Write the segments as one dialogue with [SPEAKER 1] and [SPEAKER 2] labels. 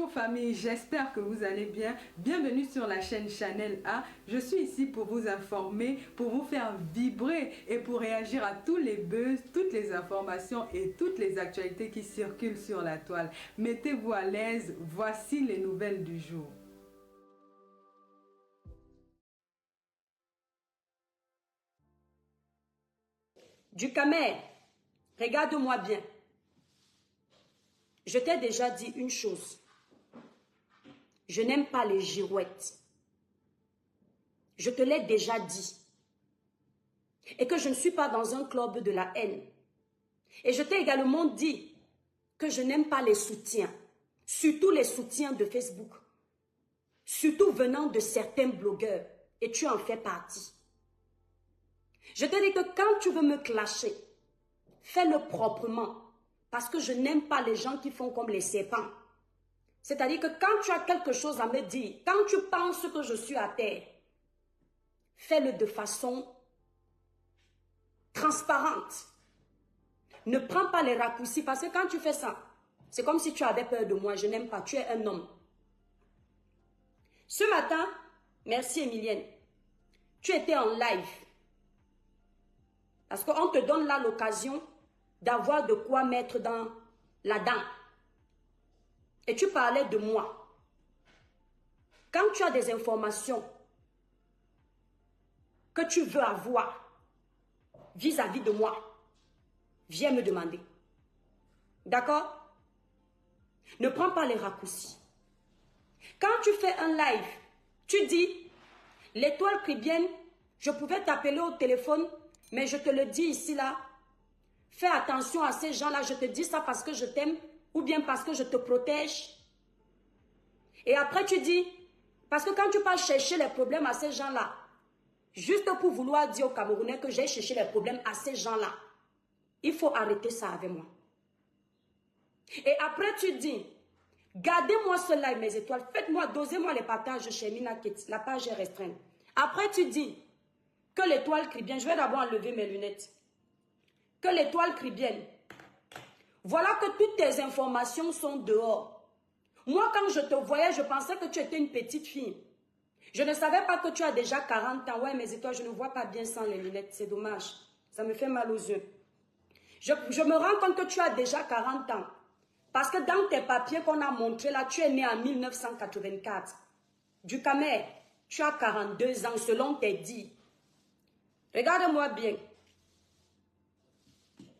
[SPEAKER 1] Bonjour famille, j'espère que vous allez bien. Bienvenue sur la chaîne Chanel A. Je suis ici pour vous informer, pour vous faire vibrer et pour réagir à tous les buzz, toutes les informations et toutes les actualités qui circulent sur la toile. Mettez-vous à l'aise, voici les nouvelles du jour.
[SPEAKER 2] Dukamer, regarde-moi bien. Je t'ai déjà dit une chose. Je n'aime pas les girouettes. Je te l'ai déjà dit. Et que je ne suis pas dans un club de la haine. Et je t'ai également dit que je n'aime pas les soutiens. Surtout les soutiens de Facebook. Surtout venant de certains blogueurs. Et tu en fais partie. Je te dis que quand tu veux me clasher, fais-le proprement. Parce que je n'aime pas les gens qui font comme les serpents. C'est-à-dire que quand tu as quelque chose à me dire, quand tu penses que je suis à terre, fais-le de façon transparente. Ne prends pas les raccourcis parce que quand tu fais ça, c'est comme si tu avais peur de moi. Je n'aime pas, tu es un homme. Ce matin, merci Emilienne, tu étais en live. Parce qu'on te donne là l'occasion d'avoir de quoi mettre dans la dent. Et tu parlais de moi. Quand tu as des informations que tu veux avoir vis-à-vis de moi, viens me demander. D'accord? Ne prends pas les raccourcis. Quand tu fais un live, tu dis, l'étoile chrétienne, je pouvais t'appeler au téléphone, mais je te le dis ici là, fais attention à ces gens-là, je te dis ça parce que je t'aime ou bien parce que je te protège. Et après tu dis, parce que quand tu pars chercher les problèmes à ces gens-là, juste pour vouloir dire aux Camerounais que j'ai cherché les problèmes à ces gens-là, il faut arrêter ça avec moi. Et après tu dis, gardez-moi ce live mes étoiles, faites-moi, dosez-moi les partages chez Mina Kit, la page est restreinte. Après tu dis, que l'étoile crie bien, je vais d'abord enlever mes lunettes. Que l'étoile crie bien. Voilà que toutes tes informations sont dehors. Moi, quand je te voyais, je pensais que tu étais une petite fille. Je ne savais pas que tu as déjà 40 ans. Ouais, mais étoiles, je ne vois pas bien sans les lunettes. C'est dommage. Ça me fait mal aux yeux. Je me rends compte que tu as déjà 40 ans. Parce que dans tes papiers qu'on a montrés là, tu es né en 1984. Dukamer, tu as 42 ans selon tes dires. Regarde-moi bien.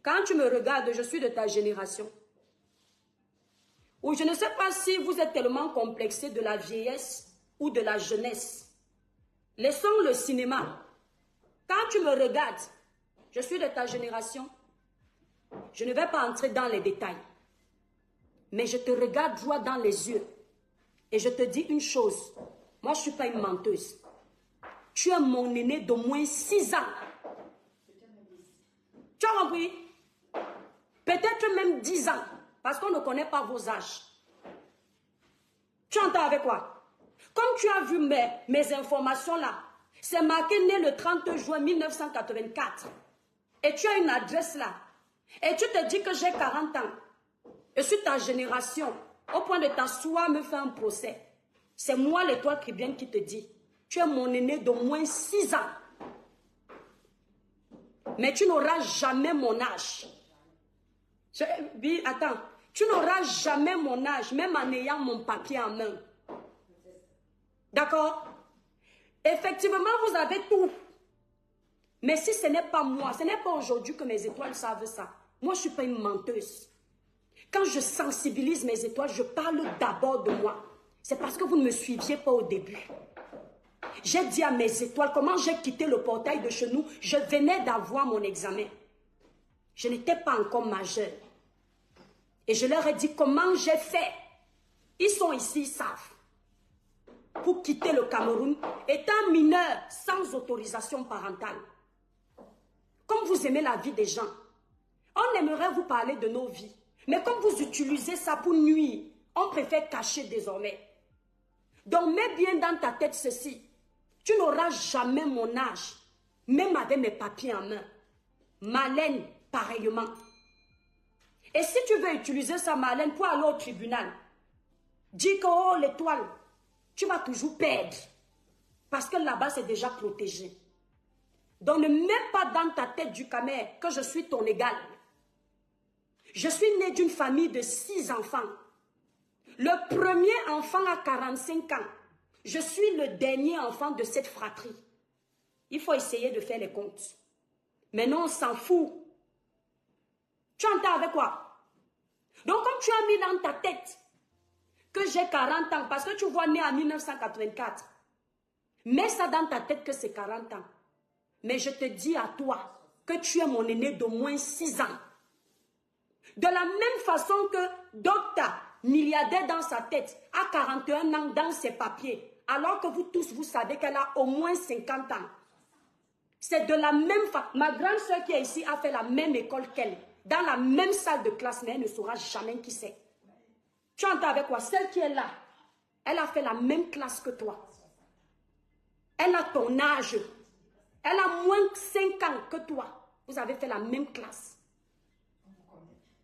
[SPEAKER 2] Quand tu me regardes, je suis de ta génération. Ou je ne sais pas si vous êtes tellement complexé de la vieillesse ou de la jeunesse. Laissons le cinéma. Quand tu me regardes, je suis de ta génération. Je ne vais pas entrer dans les détails. Mais je te regarde droit dans les yeux. Et je te dis une chose. Moi, je ne suis pas une menteuse. Tu es mon aîné d'au moins 6 ans. Tu as compris? Peut-être même 10 ans. Parce qu'on ne connaît pas vos âges. Tu entends avec quoi? Comme tu as vu mes informations là, c'est marqué né le 30 juin 1984. Et tu as une adresse là. Et tu te dis que j'ai 40 ans. Je suis ta génération. Au point de t'asseoir, me faire un procès. C'est moi l'étoile chrétienne qui te dit. Tu es mon aîné d'au moins 6 ans. Mais tu n'auras jamais mon âge. Attends. Tu n'auras jamais mon âge, même en ayant mon papier en main. D'accord? Effectivement, vous avez tout. Mais si ce n'est pas moi, ce n'est pas aujourd'hui que mes étoiles savent ça. Moi, je ne suis pas une menteuse. Quand je sensibilise mes étoiles, je parle d'abord de moi. C'est parce que vous ne me suiviez pas au début. J'ai dit à mes étoiles comment j'ai quitté le portail de chez nous. Je venais d'avoir mon examen. Je n'étais pas encore majeure. Et je leur ai dit comment j'ai fait. Ils sont ici, ils savent. Pour quitter le Cameroun, étant mineur, sans autorisation parentale. Comme vous aimez la vie des gens, on aimerait vous parler de nos vies. Mais comme vous utilisez ça pour nuire, on préfère cacher désormais. Donc mets bien dans ta tête ceci. Tu n'auras jamais mon âge, même avec mes papiers en main. Marlène, pareillement. Et si tu veux utiliser ça, Marlène, pour aller au tribunal, dis que oh l'étoile, tu vas toujours perdre. Parce que là-bas, c'est déjà protégé. Donc ne mets pas dans ta tête du Camer que je suis ton égal. Je suis née d'une famille de 6 enfants. Le premier enfant a 45 ans. Je suis le dernier enfant de cette fratrie. Il faut essayer de faire les comptes. Maintenant, on s'en fout. Tu entends avec quoi? Donc, comme tu as mis dans ta tête que j'ai 40 ans, parce que tu vois né en 1984, mets ça dans ta tête que c'est 40 ans. Mais je te dis à toi que tu es mon aîné d'au moins 6 ans. De la même façon que Docta, milliardaire dans sa tête, a 41 ans dans ses papiers, alors que vous tous, vous savez qu'elle a au moins 50 ans. C'est de la même façon. Ma grande soeur qui est ici a fait la même école qu'elle, dans la même salle de classe, mais elle ne saura jamais qui c'est. Tu entends avec quoi? Celle qui est là, elle a fait la même classe que toi. Elle a ton âge. Elle a moins de 5 ans que toi. Vous avez fait la même classe.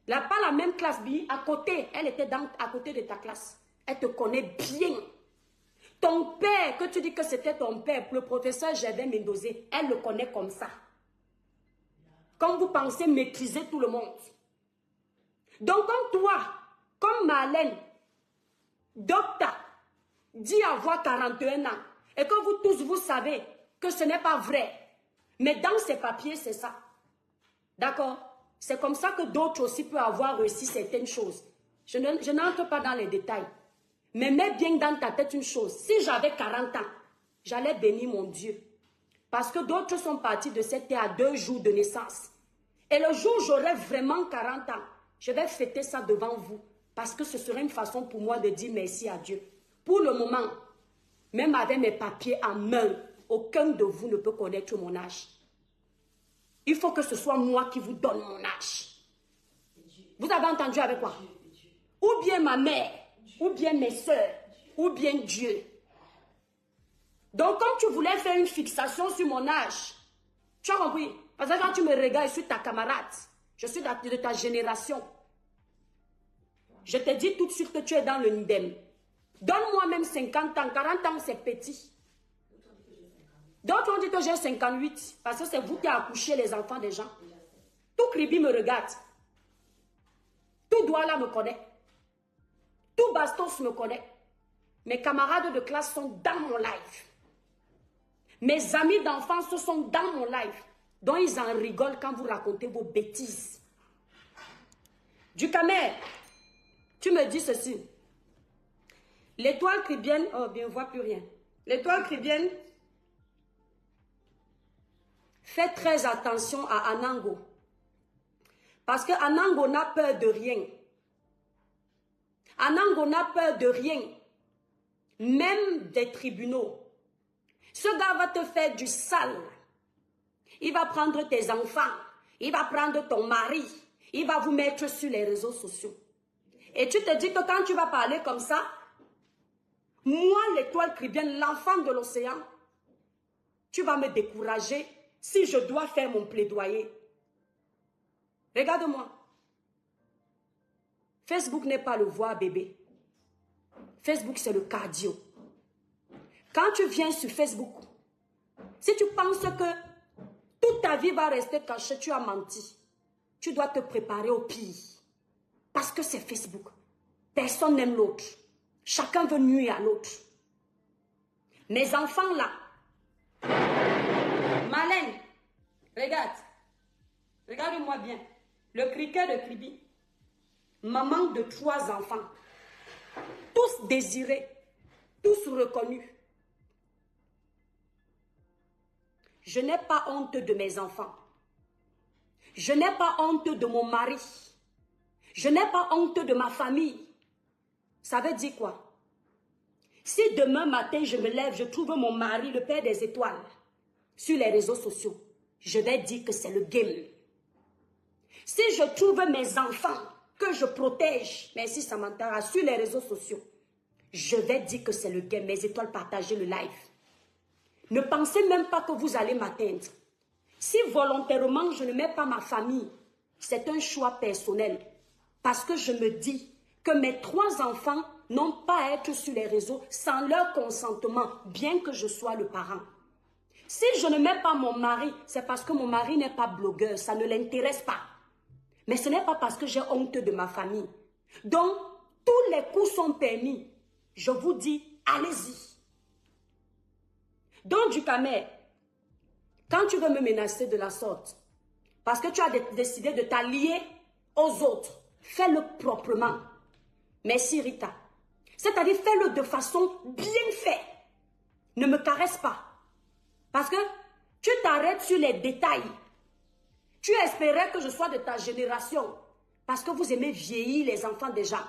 [SPEAKER 2] Là, pas la même classe, à côté. Elle était à côté de ta classe. Elle te connaît bien. Ton père, que tu dis que c'était ton père, le professeur Gervais Mendozé, elle le connaît comme ça. Comme vous pensez maîtriser tout le monde. Donc, comme toi, comme Marlène, Docta, dit avoir 41 ans, et que vous tous, vous savez que ce n'est pas vrai. Mais dans ces papiers, c'est ça. D'accord? C'est comme ça que d'autres aussi peuvent avoir réussi certaines choses. Je n'entre pas dans les détails. Mais mets bien dans ta tête une chose. Si j'avais 40 ans, j'allais bénir mon Dieu. Parce que d'autres sont partis de cette terre à 2 jours de naissance. Et le jour où j'aurai vraiment 40 ans, je vais fêter ça devant vous. Parce que ce serait une façon pour moi de dire merci à Dieu. Pour le moment, même avec mes papiers en main, aucun de vous ne peut connaître mon âge. Il faut que ce soit moi qui vous donne mon âge. Vous avez entendu avec quoi? Ou bien ma mère, ou bien mes soeurs, ou bien Dieu. Donc, comme tu voulais faire une fixation sur mon âge, tu as compris? Parce que quand tu me regardes, je suis ta camarade. Je suis de ta génération. Je te dis tout de suite que tu es dans le Nidem. Donne-moi même 50 ans. 40 ans, c'est petit. D'autres ont dit que j'ai 58. Parce que c'est vous qui avez accouché les enfants des gens. Tout Kribi me regarde. Tout Douala me connaît. Tout Bastos me connaît. Mes camarades de classe sont dans mon live. Mes amis d'enfance sont dans mon live. Donc ils en rigolent quand vous racontez vos bêtises. Du Camer, tu me dis ceci. L'étoile cribienne, oh bien, on ne voit plus rien. L'étoile cribienne, fais très attention à Anango. Parce que Anango n'a peur de rien. Anango n'a peur de rien. Même des tribunaux. Ce gars va te faire du sale. Il va prendre tes enfants. Il va prendre ton mari. Il va vous mettre sur les réseaux sociaux. Et tu te dis que quand tu vas parler comme ça, moi, l'étoile cribienne, l'enfant de l'océan, tu vas me décourager si je dois faire mon plaidoyer. Regarde-moi. Facebook n'est pas le voir bébé. Facebook, c'est le cardio. Quand tu viens sur Facebook, si tu penses que toute ta vie va rester cachée, tu as menti. Tu dois te préparer au pire. Parce que c'est Facebook. Personne n'aime l'autre. Chacun veut nuire à l'autre. Mes enfants là, Marlène, regarde. Regarde-moi bien. Le criquet de Kribi. Maman de 3 enfants. Tous désirés. Tous reconnus. Je n'ai pas honte de mes enfants. Je n'ai pas honte de mon mari. Je n'ai pas honte de ma famille. Ça veut dire quoi? Si demain matin je me lève, je trouve mon mari, le père des étoiles, sur les réseaux sociaux, je vais dire que c'est le game. Si je trouve mes enfants que je protège, merci Samantha, sur les réseaux sociaux, je vais dire que c'est le game. Mes étoiles, partagez le live. Ne pensez même pas que vous allez m'atteindre. Si volontairement je ne mets pas ma famille, c'est un choix personnel. Parce que je me dis que mes 3 enfants n'ont pas à être sur les réseaux sans leur consentement, bien que je sois le parent. Si je ne mets pas mon mari, c'est parce que mon mari n'est pas blogueur, ça ne l'intéresse pas. Mais ce n'est pas parce que j'ai honte de ma famille. Donc, tous les coups sont permis. Je vous dis, allez-y. Donc, Dukamer, quand tu veux me menacer de la sorte, parce que tu as décidé de t'allier aux autres, fais-le proprement. Merci Rita. C'est-à-dire, fais-le de façon bien faite. Ne me caresse pas. Parce que tu t'arrêtes sur les détails. Tu espérais que je sois de ta génération. Parce que vous aimez vieillir les enfants déjà.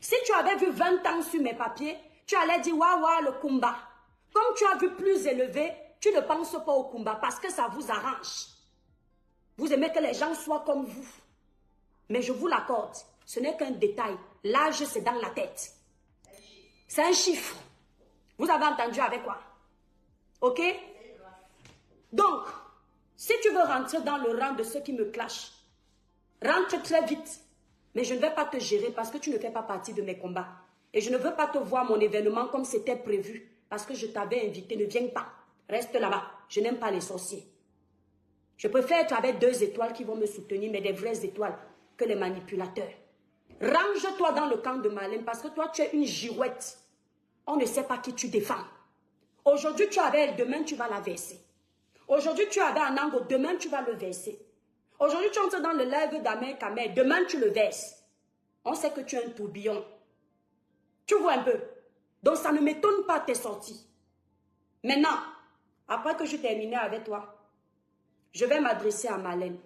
[SPEAKER 2] Si tu avais vu 20 ans sur mes papiers, tu allais dire waouh, le Kumba. Comme tu as vu plus élevé, tu ne penses pas au Kumba parce que ça vous arrange. Vous aimez que les gens soient comme vous. Mais je vous l'accorde, ce n'est qu'un détail. L'âge, c'est dans la tête. C'est un chiffre. Vous avez entendu avec quoi? Ok? Donc, si tu veux rentrer dans le rang de ceux qui me clashent, rentre très vite. Mais je ne vais pas te gérer parce que tu ne fais pas partie de mes combats. Et je ne veux pas te voir mon événement comme c'était prévu. Parce que je t'avais invité, ne viens pas. Reste là-bas. Je n'aime pas les sorciers. Je préfère être avec 2 étoiles qui vont me soutenir, mais des vraies étoiles, que les manipulateurs. Range-toi dans le camp de Marlène parce que toi, tu es une girouette. On ne sait pas qui tu défends. Aujourd'hui, tu avais elle, demain, tu vas la verser. Aujourd'hui, tu avais un angle, demain, tu vas le verser. Aujourd'hui, tu entres dans le live d'Amer Kamer, demain, tu le verses. On sait que tu es un tourbillon. Tu vois un peu. Donc, ça ne m'étonne pas tes sorties. Maintenant, après que je termine avec toi, je vais m'adresser à Marlène.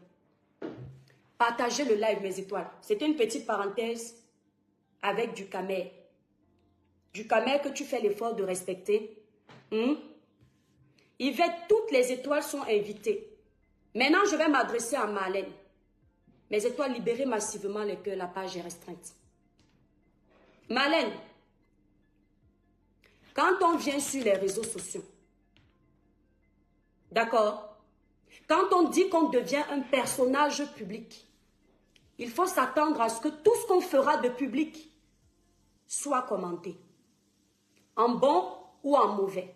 [SPEAKER 2] Partagez le live, mes étoiles. C'était une petite parenthèse avec Dukamer. Dukamer que tu fais l'effort de respecter. Yvette, toutes les étoiles sont invitées. Maintenant, je vais m'adresser à Marlène. Mes étoiles, libérez massivement les cœurs, la page est restreinte. Marlène, quand on vient sur les réseaux sociaux, d'accord? Quand on dit qu'on devient un personnage public, il faut s'attendre à ce que tout ce qu'on fera de public soit commenté. En bon ou en mauvais.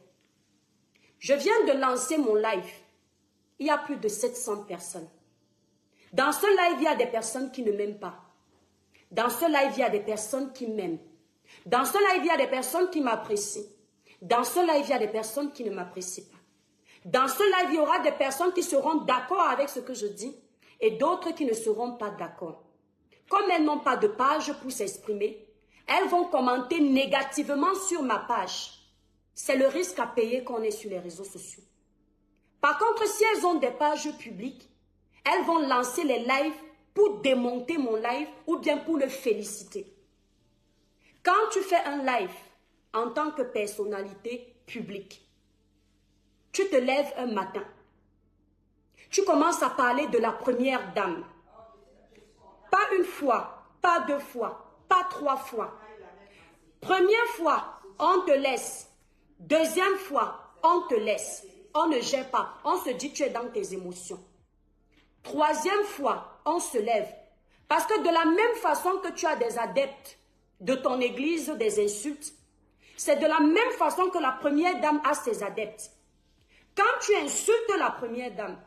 [SPEAKER 2] Je viens de lancer mon live. Il y a plus de 700 personnes. Dans ce live, il y a des personnes qui ne m'aiment pas. Dans ce live, il y a des personnes qui m'aiment. Dans ce live, il y a des personnes qui m'apprécient. Dans ce live, il y a des personnes qui ne m'apprécient pas. Dans ce live, il y aura des personnes qui seront d'accord avec ce que je dis et d'autres qui ne seront pas d'accord. Comme elles n'ont pas de page pour s'exprimer, elles vont commenter négativement sur ma page. C'est le risque à payer quand on est sur les réseaux sociaux. Par contre, si elles ont des pages publiques, elles vont lancer les lives pour démonter mon live ou bien pour le féliciter. Quand tu fais un live en tant que personnalité publique, tu te lèves un matin, tu commences à parler de la première dame. Pas une fois, pas 2 fois, pas 3 fois. Première fois, on te laisse. Deuxième fois, on te laisse. On ne gère pas. On se dit tu es dans tes émotions. Troisième fois, on se lève. Parce que de la même façon que tu as des adeptes de ton église, des insultes, c'est de la même façon que la première dame a ses adeptes. Quand tu insultes la première dame,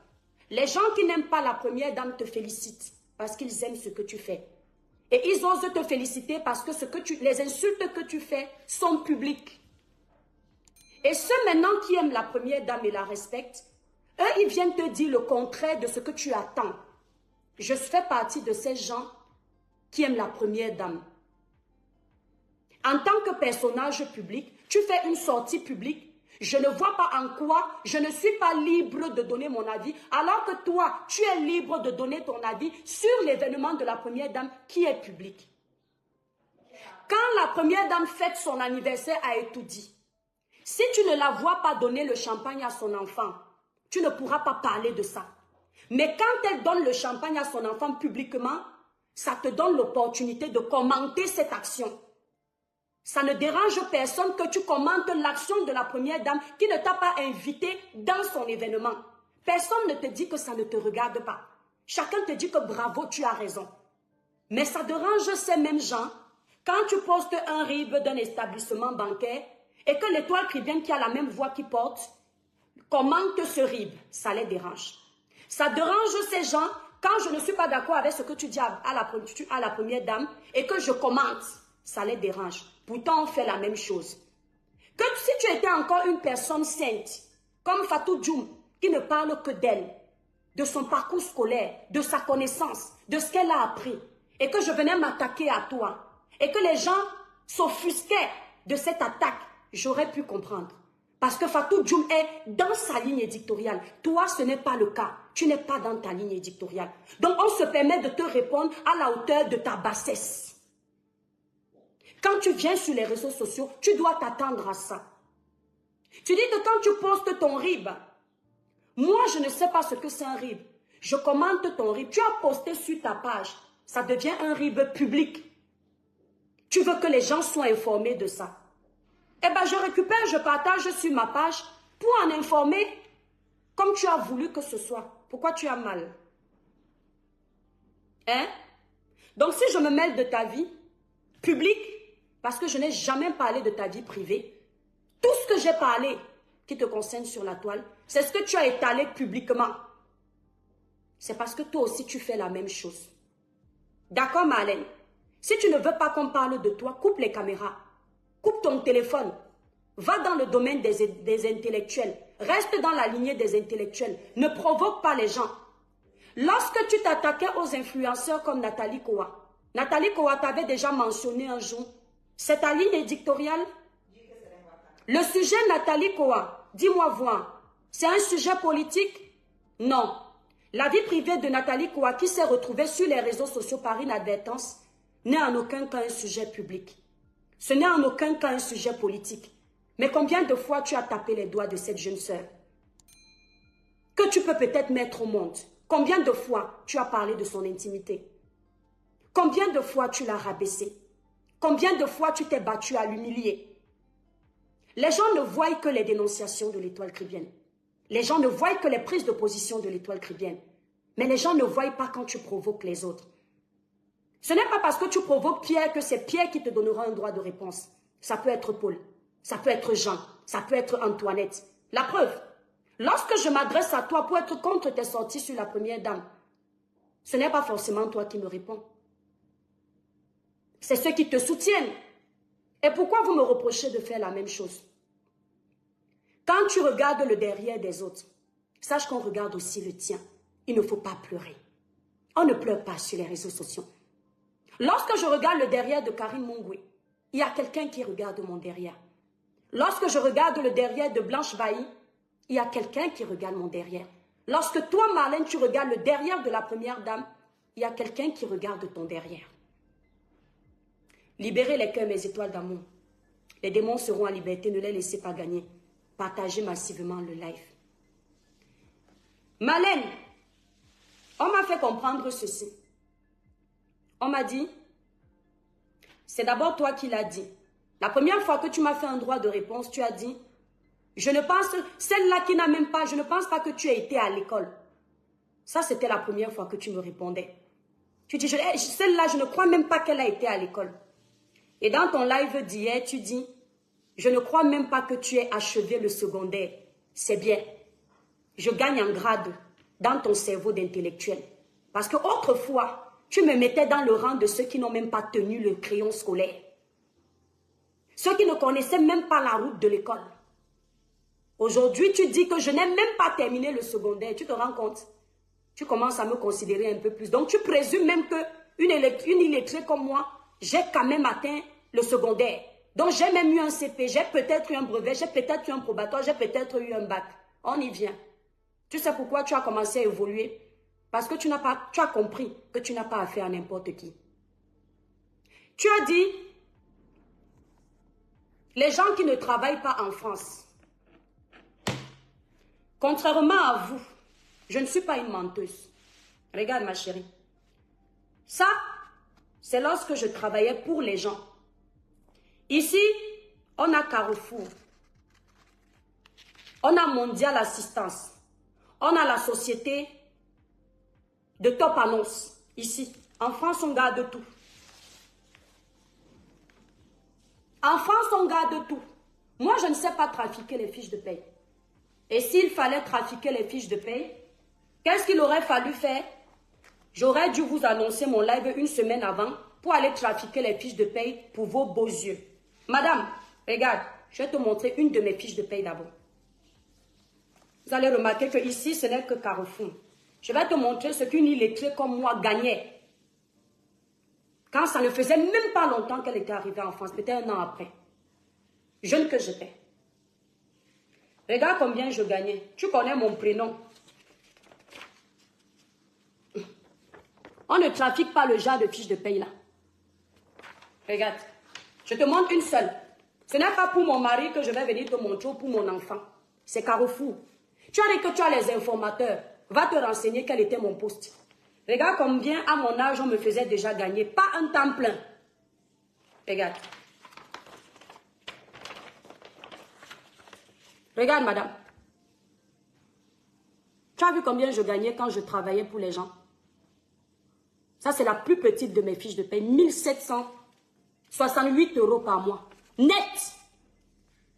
[SPEAKER 2] les gens qui n'aiment pas la première dame te félicitent parce qu'ils aiment ce que tu fais. Et ils osent te féliciter parce que les insultes que tu fais sont publiques. Et ceux maintenant qui aiment la première dame et la respectent, eux, ils viennent te dire le contraire de ce que tu attends. Je fais partie de ces gens qui aiment la première dame. En tant que personnage public, tu fais une sortie publique, je ne vois pas en quoi je ne suis pas libre de donner mon avis, alors que toi, tu es libre de donner ton avis sur l'événement de la première dame qui est public. Quand la première dame fête son anniversaire à Etoudi, si tu ne la vois pas donner le champagne à son enfant, tu ne pourras pas parler de ça. Mais quand elle donne le champagne à son enfant publiquement, ça te donne l'opportunité de commenter cette action. Ça ne dérange personne que tu commentes l'action de la première dame qui ne t'a pas invité dans son événement. Personne ne te dit que ça ne te regarde pas. Chacun te dit que bravo, tu as raison. Mais ça dérange ces mêmes gens Quand tu postes un RIB d'un établissement bancaire et que l'Étoile Chrétienne qui a la même voix qui porte commente ce RIB, ça les dérange. Ça dérange ces gens quand je ne suis pas d'accord avec ce que tu dis à la première dame et que je commente, ça les dérange. Pourtant, on fait la même chose. Que si tu étais encore une personne sainte, comme Fatou Djoum, qui ne parle que d'elle, de son parcours scolaire, de sa connaissance, de ce qu'elle a appris, et que je venais m'attaquer à toi, et que les gens s'offusquaient de cette attaque, j'aurais pu comprendre. Parce que Fatou Djoum est dans sa ligne éditoriale. Toi, ce n'est pas le cas. Tu n'es pas dans ta ligne éditoriale. Donc, on se permet de te répondre à la hauteur de ta bassesse. Quand tu viens sur les réseaux sociaux, tu dois t'attendre à ça. Tu dis que quand tu postes ton RIB, moi, je ne sais pas ce que c'est un RIB. Je commente ton RIB. Tu as posté sur ta page. Ça devient un RIB public. Tu veux que les gens soient informés de ça. Eh bien, je récupère, je partage sur ma page pour en informer comme tu as voulu que ce soit. Pourquoi tu as mal? Hein? Donc, si je me mêle de ta vie publique, parce que je n'ai jamais parlé de ta vie privée, tout ce que j'ai parlé qui te concerne sur la toile, c'est ce que tu as étalé publiquement. C'est parce que toi aussi, tu fais la même chose. D'accord, Marlène? Si tu ne veux pas qu'on parle de toi, coupe les caméras. Coupe ton téléphone. Va dans le domaine des intellectuels. Reste dans la lignée des intellectuels. Ne provoque pas les gens. Lorsque tu t'attaquais aux influenceurs comme Nathalie Kowa t'avait déjà mentionné un jour. C'est ta ligne éditoriale? Le sujet Nathalie Kowa, dis-moi voir, c'est un sujet politique? Non. La vie privée de Nathalie Kowa qui s'est retrouvée sur les réseaux sociaux par inadvertance n'est en aucun cas un sujet public. Ce n'est en aucun cas un sujet politique. Mais combien de fois tu as tapé les doigts de cette jeune sœur que tu peux peut-être mettre au monde? Combien de fois tu as parlé de son intimité? Combien de fois tu l'as rabaissée? Combien de fois tu t'es battu à l'humilier? Les gens ne voient que les dénonciations de l'Étoile Chrétienne. Les gens ne voient que les prises de position de l'Étoile Chrétienne. Mais les gens ne voient pas quand tu provoques les autres. Ce n'est pas parce que tu provoques Pierre que c'est Pierre qui te donnera un droit de réponse. Ça peut être Paul, ça peut être Jean, ça peut être Antoinette. La preuve, lorsque je m'adresse à toi pour être contre tes sorties sur la première dame, ce n'est pas forcément toi qui me réponds. C'est ceux qui te soutiennent. Et pourquoi vous me reprochez de faire la même chose? Quand tu regardes le derrière des autres, sache qu'on regarde aussi le tien. Il ne faut pas pleurer. On ne pleure pas sur les réseaux sociaux. Lorsque je regarde le derrière de Karine Mungwe, il y a quelqu'un qui regarde mon derrière. Lorsque je regarde le derrière de Blanche Bailly, il y a quelqu'un qui regarde mon derrière. Lorsque toi, Marlène, tu regardes le derrière de la première dame, il y a quelqu'un qui regarde ton derrière. Libérez les cœurs, mes étoiles d'amour. Les démons seront en liberté, ne les laissez pas gagner. Partagez massivement le live. Marlène, on m'a fait comprendre ceci. On m'a dit, c'est d'abord toi qui l'as dit. La première fois que tu m'as fait un droit de réponse, tu as dit, je ne pense, celle-là qui n'a même pas, je ne pense pas que tu aies été à l'école. Ça, c'était la première fois que tu me répondais. Tu dis, celle-là, je ne crois même pas qu'elle a été à l'école. Et dans ton live d'hier, tu dis, je ne crois même pas que tu aies achevé le secondaire. C'est bien. Je gagne en grade dans ton cerveau d'intellectuel. Parce que autrefois, tu me mettais dans le rang de ceux qui n'ont même pas tenu le crayon scolaire. Ceux qui ne connaissaient même pas la route de l'école. Aujourd'hui, tu dis que je n'ai même pas terminé le secondaire. Tu te rends compte? Tu commences à me considérer un peu plus. Donc, tu présumes même qu'une illettrée comme moi, j'ai quand même atteint le secondaire. Donc, j'ai même eu un CP, j'ai peut-être eu un brevet, j'ai peut-être eu un probatoire, j'ai peut-être eu un bac. On y vient. Tu sais pourquoi tu as commencé à évoluer? Parce que tu as compris que tu n'as pas affaire à n'importe qui. Tu as dit, les gens qui ne travaillent pas en France, contrairement à vous, je ne suis pas une menteuse. Regarde ma chérie. Ça, c'est lorsque je travaillais pour les gens. Ici, on a Carrefour. On a Mondial Assistance. On a la société de Top Annonce. Ici, en France, on garde tout. En France, on garde tout. Moi, je ne sais pas trafiquer les fiches de paye. Et s'il fallait trafiquer les fiches de paye, qu'est-ce qu'il aurait fallu faire? J'aurais dû vous annoncer mon live une semaine avant pour aller trafiquer les fiches de paye pour vos beaux yeux. Madame, regarde, je vais te montrer une de mes fiches de paye d'abord. Vous allez remarquer que ici, ce n'est que Carrefour. Je vais te montrer ce qu'une illettrée comme moi gagnait. Quand ça ne faisait même pas longtemps qu'elle était arrivée en France, peut-être un an après. Jeune que j'étais. Regarde combien je gagnais. Tu connais mon prénom. On ne trafique pas le genre de fiche de paye là. Regarde. Je te montre une seule. Ce n'est pas pour mon mari que je vais venir te montrer ou pour mon enfant. C'est Carrefour. Tu as dit que tu as les informateurs. Va te renseigner quel était mon poste. Regarde combien à mon âge on me faisait déjà gagner. Pas un temps plein. Regarde. Regarde, madame. Tu as vu combien je gagnais quand je travaillais pour les gens? Ça, c'est la plus petite de mes fiches de paie. 1768 € par mois. Net.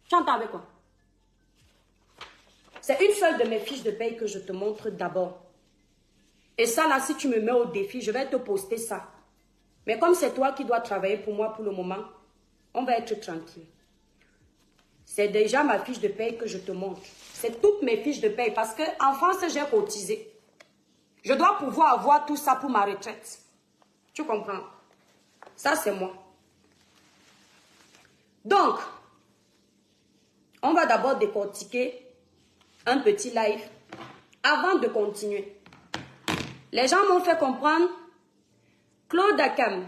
[SPEAKER 2] Tu entends avec quoi? C'est une seule de mes fiches de paie que je te montre d'abord. Et ça, là, si tu me mets au défi, je vais te poster ça. Mais comme c'est toi qui dois travailler pour moi pour le moment, on va être tranquille. C'est déjà ma fiche de paie que je te montre. C'est toutes mes fiches de paie parce qu'en France, j'ai cotisé. Je dois pouvoir avoir tout ça pour ma retraite. Tu comprends? Ça, c'est moi. Donc, on va d'abord décortiquer un petit live avant de continuer. Les gens m'ont fait comprendre, Claude Akam,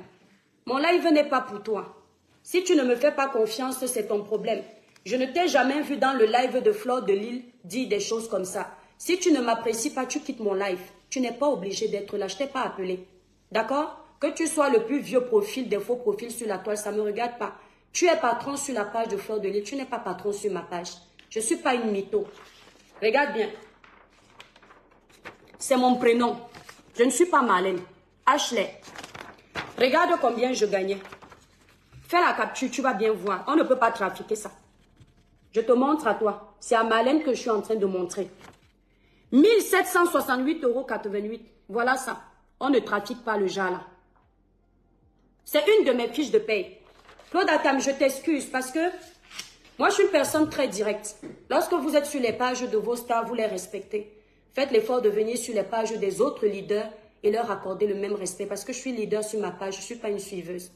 [SPEAKER 2] mon live n'est pas pour toi. Si tu ne me fais pas confiance, c'est ton problème. Je ne t'ai jamais vu dans le live de Fleur de Lille dire des choses comme ça. Si tu ne m'apprécies pas, tu quittes mon live. Tu n'es pas obligé d'être là, je ne t'ai pas appelé. D'accord? Que tu sois le plus vieux profil, des faux profils sur la toile, ça ne me regarde pas. Tu es patron sur la page de Fleur de Lille, tu n'es pas patron sur ma page. Je ne suis pas une mytho. Regarde bien. C'est mon prénom. Je ne suis pas Marlène. Ashley. Regarde combien je gagnais. Fais la capture, tu vas bien voir. On ne peut pas trafiquer ça. Je te montre à toi. C'est à Marlène que je suis en train de montrer. 1768,88 €. Voilà ça. On ne trafique pas le genre là. C'est une de mes fiches de paye. Claude Akam, je t'excuse parce que moi, je suis une personne très directe. Lorsque vous êtes sur les pages de vos stars, vous les respectez. Faites l'effort de venir sur les pages des autres leaders et leur accorder le même respect parce que je suis leader sur ma page, je ne suis pas une suiveuse.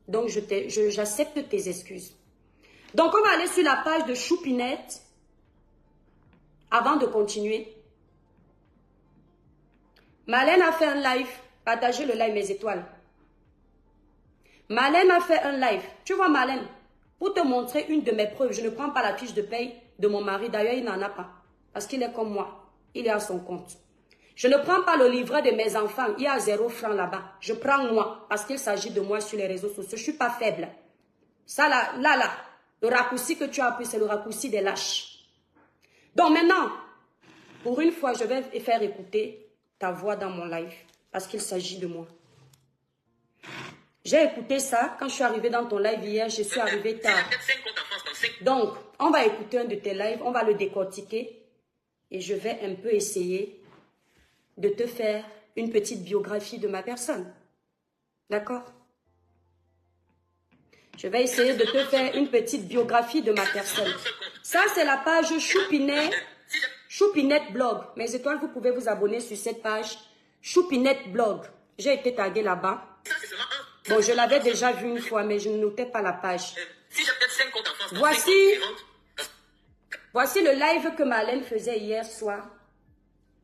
[SPEAKER 2] Donc, j'accepte tes excuses. Donc, on va aller sur la page de Choupinette avant de continuer. Marlène a fait un live. Partagez le live, mes étoiles. Marlène a fait un live. Tu vois, Marlène, pour te montrer une de mes preuves, je ne prends pas la fiche de paye de mon mari. D'ailleurs, il n'en a pas. Parce qu'il est comme moi. Il est à son compte. Je ne prends pas le livret de mes enfants. Il y a 0 francs là-bas. Je prends moi. Parce qu'il s'agit de moi sur les réseaux sociaux. Je ne suis pas faible. Ça, là. Le raccourci que tu as appris, c'est le raccourci des lâches. Donc maintenant, pour une fois, je vais faire écouter ta voix dans mon live. Parce qu'il s'agit de moi. J'ai écouté ça quand je suis arrivée dans ton live hier. Je suis arrivée tard. Donc, on va écouter un de tes lives. On va le décortiquer. Et je vais un peu essayer de te faire une petite biographie de ma personne. D'accord? Je vais essayer de te faire une petite biographie de ma personne. Ça, c'est la page Choupinette Blog. Mes étoiles, vous pouvez vous abonner sur cette page Choupinette Blog. J'ai été taguée là-bas. Bon, je l'avais déjà vu une fois, mais je ne notais pas la page. Voici le live que Marlène faisait hier soir.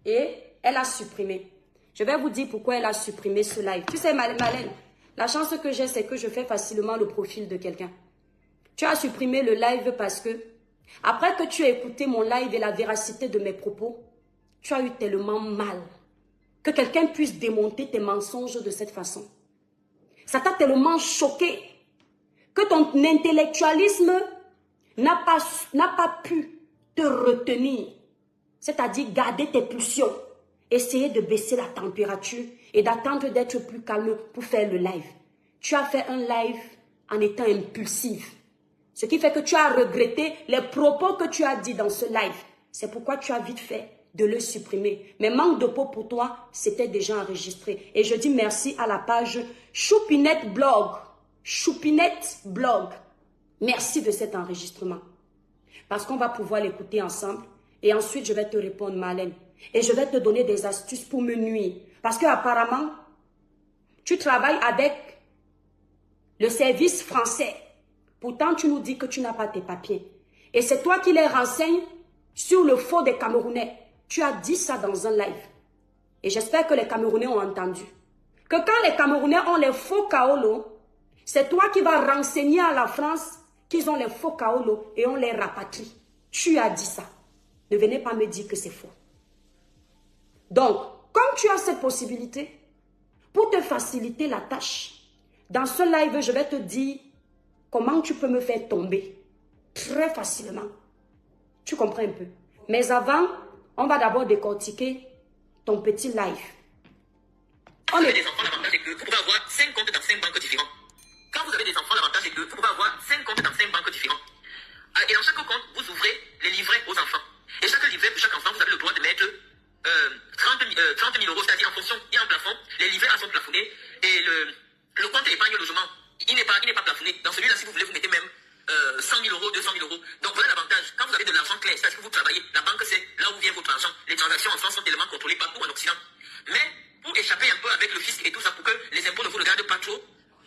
[SPEAKER 2] Et elle a supprimé. Je vais vous dire pourquoi elle a supprimé ce live. Tu sais, Marlène, la chance que j'ai, c'est que je fais facilement le profil de quelqu'un. Tu as supprimé le live parce que, après que tu as écouté mon live et la véracité de mes propos, tu as eu tellement mal que quelqu'un puisse démonter tes mensonges de cette façon. Ça t'a tellement choqué que ton intellectualisme n'a pas pu te retenir. C'est-à-dire garder tes pulsions, essayer de baisser la température et d'attendre d'être plus calme pour faire le live. Tu as fait un live en étant impulsif. Ce qui fait que tu as regretté les propos que tu as dit dans ce live. C'est pourquoi tu as vite fait de le supprimer. Mais manque de peau pour toi, c'était déjà enregistré. Et je dis merci à la page Choupinette Blog. Choupinette Blog. Merci de cet enregistrement. Parce qu'on va pouvoir l'écouter ensemble. Et ensuite, je vais te répondre, Marlène. Et je vais te donner des astuces pour me nuire. Parce que apparemment, tu travailles avec le service français. Pourtant, tu nous dis que tu n'as pas tes papiers. Et c'est toi qui les renseignes sur le faux des Camerounais. Tu as dit ça dans un live. Et j'espère que les Camerounais ont entendu. Que quand les Camerounais ont les faux Kaolo, c'est toi qui vas renseigner à la France qu'ils ont les faux Kaolo et on les rapatrie. Tu as dit ça. Ne venez pas me dire que c'est faux. Donc, comme tu as cette possibilité, pour te faciliter la tâche, dans ce live, je vais te dire comment tu peux me faire tomber très facilement. Tu comprends un peu. Mais avant, on va d'abord décortiquer ton petit live.
[SPEAKER 3] Quand vous avez des enfants, l'avantage est que vous pouvez avoir 5 comptes dans 5 banques différents. Quand vous avez des enfants, l'avantage est que vous pouvez avoir 5 comptes dans 5 banques différents. Et dans chaque compte, vous ouvrez les livrets aux enfants. Et chaque livret, pour chaque enfant, vous avez le droit de mettre 30 000 euros, c'est-à-dire en fonction, il y a un plafond, les livrets sont plafonnés, et le compte d'épargne logement, il n'est pas plafonné. Dans celui-là, si vous voulez, vous mettez même 100 000 euros, 200 000 euros. Donc voilà l'avantage. Quand vous avez de l'argent clair, c'est-à-dire que vous travaillez, la banque c'est là où vient votre argent. Les transactions en France sont tellement contrôlées partout en Occident. Mais pour échapper un peu avec le fisc et tout ça, pour que les impôts ne vous regardent pas trop,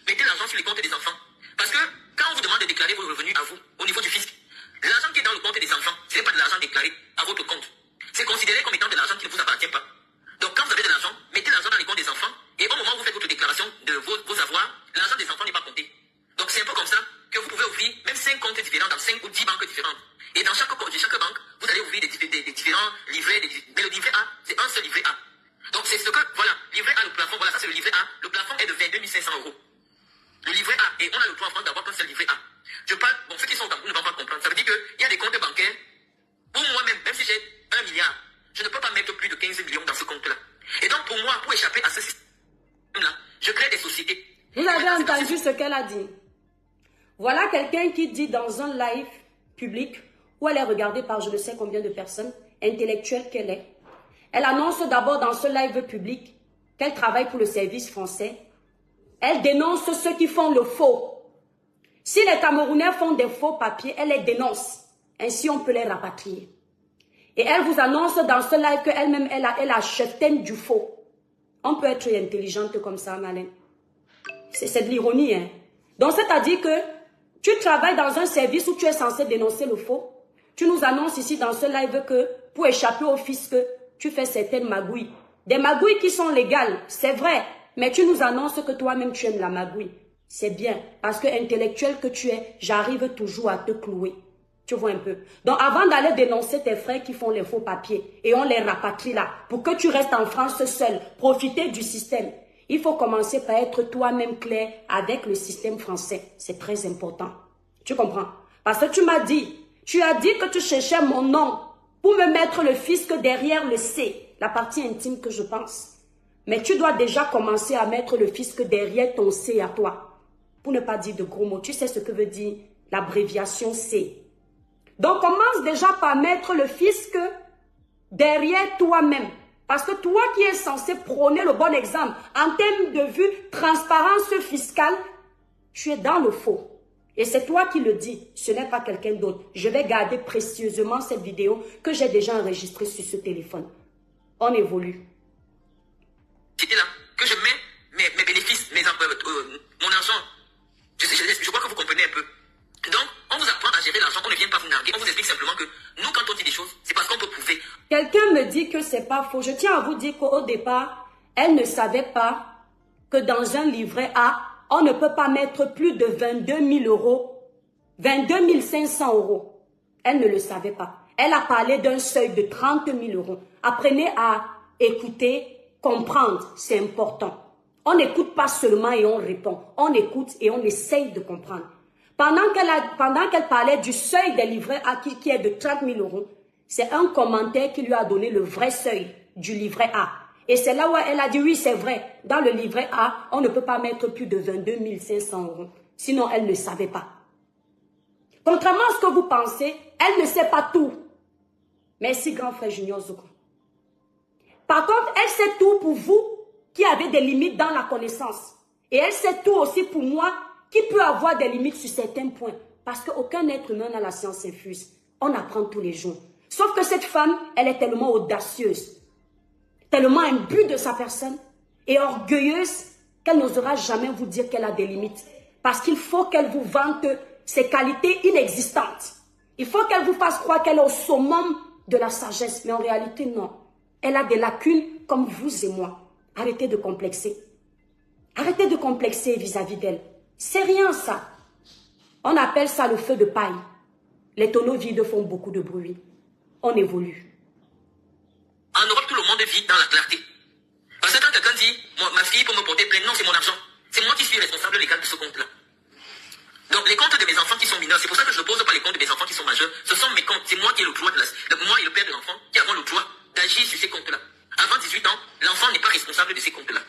[SPEAKER 3] mettez l'argent sur les comptes des enfants. Parce que quand on vous demande de déclarer vos revenus à vous, au niveau du fisc, l'argent qui est dans le compte des enfants, ce n'est pas de l'argent déclaré à votre compte. C'est considéré comme étant de l'argent qui ne vous appartient pas. Donc quand vous avez de l'argent, mettez l'argent dans les comptes des enfants et au moment où vous faites votre déclaration de vos avoirs, l'argent des enfants n'est pas compté. Donc c'est un peu comme ça que vous pouvez ouvrir même 5 comptes différents dans 5 ou 10 banques différentes. Et dans chaque compte de chaque banque, vous allez ouvrir des différents livrets. Mais le livret A, c'est un seul livret A. Donc c'est ce que, voilà, livret A, le plafond, voilà, ça c'est le livret A. Le plafond est de 22 500 euros. Le livret A, et on a le droit en France d'avoir qu'un seul livret A. Je parle, bon, ceux qui sont au Cameroun ne vont pas comprendre. Ça veut dire qu'il y a des comptes bancaires où moi-même, même si j'ai 1 milliard, je ne peux pas mettre plus de 15 millions dans ce compte-là. Et donc pour moi, pour échapper à ce système-là, je crée des sociétés.
[SPEAKER 2] Vous avez entendu ce qu'elle a dit. Voilà quelqu'un qui dit dans un live public où elle est regardée par je ne sais combien de personnes, intellectuelle qu'elle est. Elle annonce d'abord dans ce live public qu'elle travaille pour le service français. Elle dénonce ceux qui font le faux. Si les Camerounais font des faux papiers, elle les dénonce. Ainsi, on peut les rapatrier. Et elle vous annonce dans ce live qu'elle-même, elle a cheftaine du faux. On peut être intelligente comme ça, Malène. C'est de l'ironie, hein. Donc, c'est-à-dire que tu travailles dans un service où tu es censé dénoncer le faux. Tu nous annonces ici dans ce live que pour échapper au fisc, tu fais certaines magouilles. Des magouilles qui sont légales, c'est vrai. Mais tu nous annonces que toi-même, tu aimes la magouille. C'est bien. Parce que intellectuel que tu es, j'arrive toujours à te clouer. Tu vois un peu. Donc, avant d'aller dénoncer tes frères qui font les faux papiers, et on les rapatrie là, pour que tu restes en France seul, profiter du système, il faut commencer par être toi-même clair avec le système français. C'est très important. Tu comprends? Parce que tu as dit que tu cherchais mon nom pour me mettre le fisc derrière le C, la partie intime que je pense. Mais tu dois déjà commencer à mettre le fisc derrière ton C à toi. Pour ne pas dire de gros mots. Tu sais ce que veut dire l'abréviation C. Donc, commence déjà par mettre le fisc derrière toi-même. Parce que toi qui es censé prôner le bon exemple, en termes de vue, transparence fiscale, tu es dans le faux. Et c'est toi qui le dis, ce n'est pas quelqu'un d'autre. Je vais garder précieusement cette vidéo que j'ai déjà enregistrée sur ce téléphone. On évolue.
[SPEAKER 3] C'était là que je mets mes bénéfices, mon argent. Je crois que vous comprenez un peu. Donc, on vous apprend à gérer l'argent, on ne vient pas vous narguer. On vous explique simplement que nous, quand on dit des choses, c'est parce qu'on peut prouver.
[SPEAKER 2] Quelqu'un me dit que c'est pas faux. Je tiens à vous dire qu'au départ, elle ne savait pas que dans un livret A, on ne peut pas mettre plus de 22 000 euros, 22 500 euros. Elle ne le savait pas. Elle a parlé d'un seuil de 30 000 euros. Apprenez à écouter, comprendre, c'est important. On n'écoute pas seulement et on répond. On écoute et on essaye de comprendre. Pendant qu'elle parlait du seuil des livrets A qui est de 30 000 euros, c'est un commentaire qui lui a donné le vrai seuil du livret A. Et c'est là où elle a dit, oui, c'est vrai, dans le livret A, on ne peut pas mettre plus de 22 500 euros. Sinon, elle ne savait pas. Contrairement à ce que vous pensez, elle ne sait pas tout. Merci, grand frère Junior Zoko. Par contre, elle sait tout pour vous qui avez des limites dans la connaissance. Et elle sait tout aussi pour moi qui peut avoir des limites sur certains points. Parce qu'aucun être humain n'a la science infuse. On apprend tous les jours. Sauf que cette femme, elle est tellement audacieuse, tellement imbue de sa personne et orgueilleuse qu'elle n'osera jamais vous dire qu'elle a des limites. Parce qu'il faut qu'elle vous vante ses qualités inexistantes. Il faut qu'elle vous fasse croire qu'elle est au summum de la sagesse. Mais en réalité, non. Elle a des lacunes comme vous et moi. Arrêtez de complexer. Arrêtez de complexer vis-à-vis d'elle. C'est rien ça. On appelle ça le feu de paille. Les tonneaux vides font beaucoup de bruit. On évolue.
[SPEAKER 3] En Europe, tout le monde vit dans la clarté. Parce que quand quelqu'un dit, ma fille peut me porter plainte, non, c'est mon argent. C'est moi qui suis responsable légal de ce compte-là. Donc les comptes de mes enfants qui sont mineurs, c'est pour ça que je ne pose pas les comptes de mes enfants qui sont majeurs. Ce sont mes comptes. C'est moi qui ai le droit moi et le père de l'enfant qui avons le droit d'agir sur ces comptes-là. Avant 18 ans, l'enfant n'est pas responsable de ces comptes-là.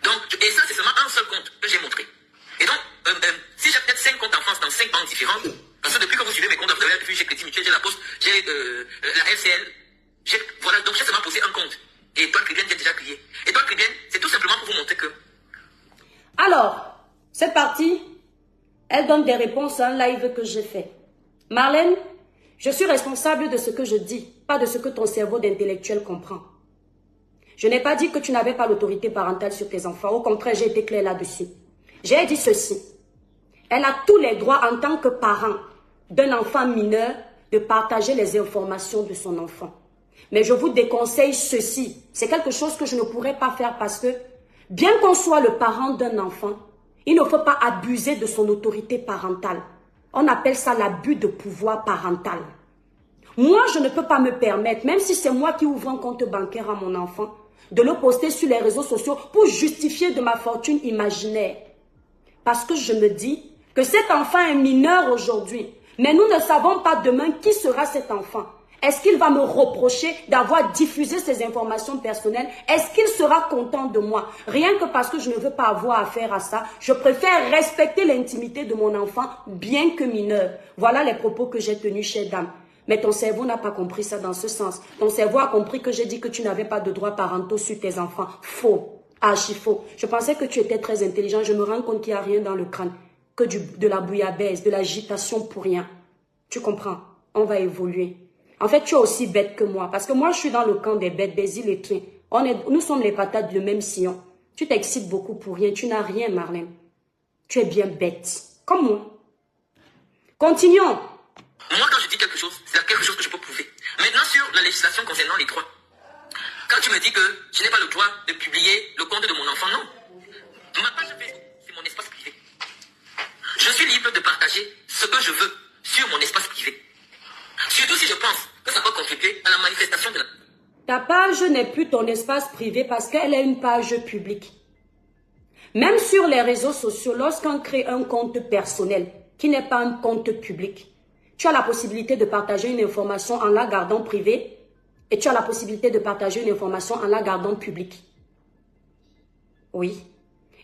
[SPEAKER 3] Donc, et ça, c'est seulement un seul compte que j'ai montré. Et donc, si j'ai peut-être 5 comptes en France dans 5 banques différentes, parce que depuis que vous suivez mes comptes, vous avez vu, j'ai Crédit Mutuel, j'ai la Poste, j'ai la LCL, voilà, donc j'ai seulement posé un compte. Et Étoile Crédienne, j'ai déjà crié. Étoile Crédienne, c'est tout simplement pour vous montrer que...
[SPEAKER 2] Alors, c'est parti. Elle donne des réponses à un live que j'ai fait. Marlène, je suis responsable de ce que je dis, pas de ce que ton cerveau d'intellectuel comprend. Je n'ai pas dit que tu n'avais pas l'autorité parentale sur tes enfants. Au contraire, j'ai été claire là-dessus. J'ai dit ceci. Elle a tous les droits en tant que parent d'un enfant mineur de partager les informations de son enfant. Mais je vous déconseille ceci. C'est quelque chose que je ne pourrais pas faire parce que, bien qu'on soit le parent d'un enfant, il ne faut pas abuser de son autorité parentale. On appelle ça l'abus de pouvoir parental. Moi, je ne peux pas me permettre, même si c'est moi qui ouvre un compte bancaire à mon enfant, de le poster sur les réseaux sociaux pour justifier de ma fortune imaginaire. Parce que je me dis que cet enfant est mineur aujourd'hui, mais nous ne savons pas demain qui sera cet enfant. Est-ce qu'il va me reprocher d'avoir diffusé ces informations personnelles? Est-ce qu'il sera content de moi? Rien que parce que je ne veux pas avoir affaire à ça, je préfère respecter l'intimité de mon enfant, bien que mineur. Voilà les propos que j'ai tenus, chère dame. Mais ton cerveau n'a pas compris ça dans ce sens. Ton cerveau a compris que j'ai dit que tu n'avais pas de droits parentaux sur tes enfants. Faux. Archi faux. Je pensais que tu étais très intelligent. Je me rends compte qu'il n'y a rien dans le crâne. Que de la bouillabaisse, de l'agitation pour rien. Tu comprends? On va évoluer. En fait, tu es aussi bête que moi. Parce que moi, je suis dans le camp des bêtes, des illettrés. Nous sommes les patates du même sillon. Tu t'excites beaucoup pour rien. Tu n'as rien, Marlène. Tu es bien bête. Comme moi. Continuons.
[SPEAKER 3] Moi, quand je dis quelque chose, c'est quelque chose que je peux prouver. Maintenant, sur la législation concernant les droits. Quand tu me dis que je n'ai pas le droit de publier le compte de mon enfant, non. Ma page Facebook, c'est mon espace privé. Je suis libre de partager ce que je veux sur mon espace privé. Surtout si je pense que ça va contribuer à la manifestation de la...
[SPEAKER 2] Ta page n'est plus ton espace privé parce qu'elle est une page publique. Même sur les réseaux sociaux, lorsqu'on crée un compte personnel qui n'est pas un compte public, tu as la possibilité de partager une information en la gardant privée et tu as la possibilité de partager une information en la gardant publique. Oui.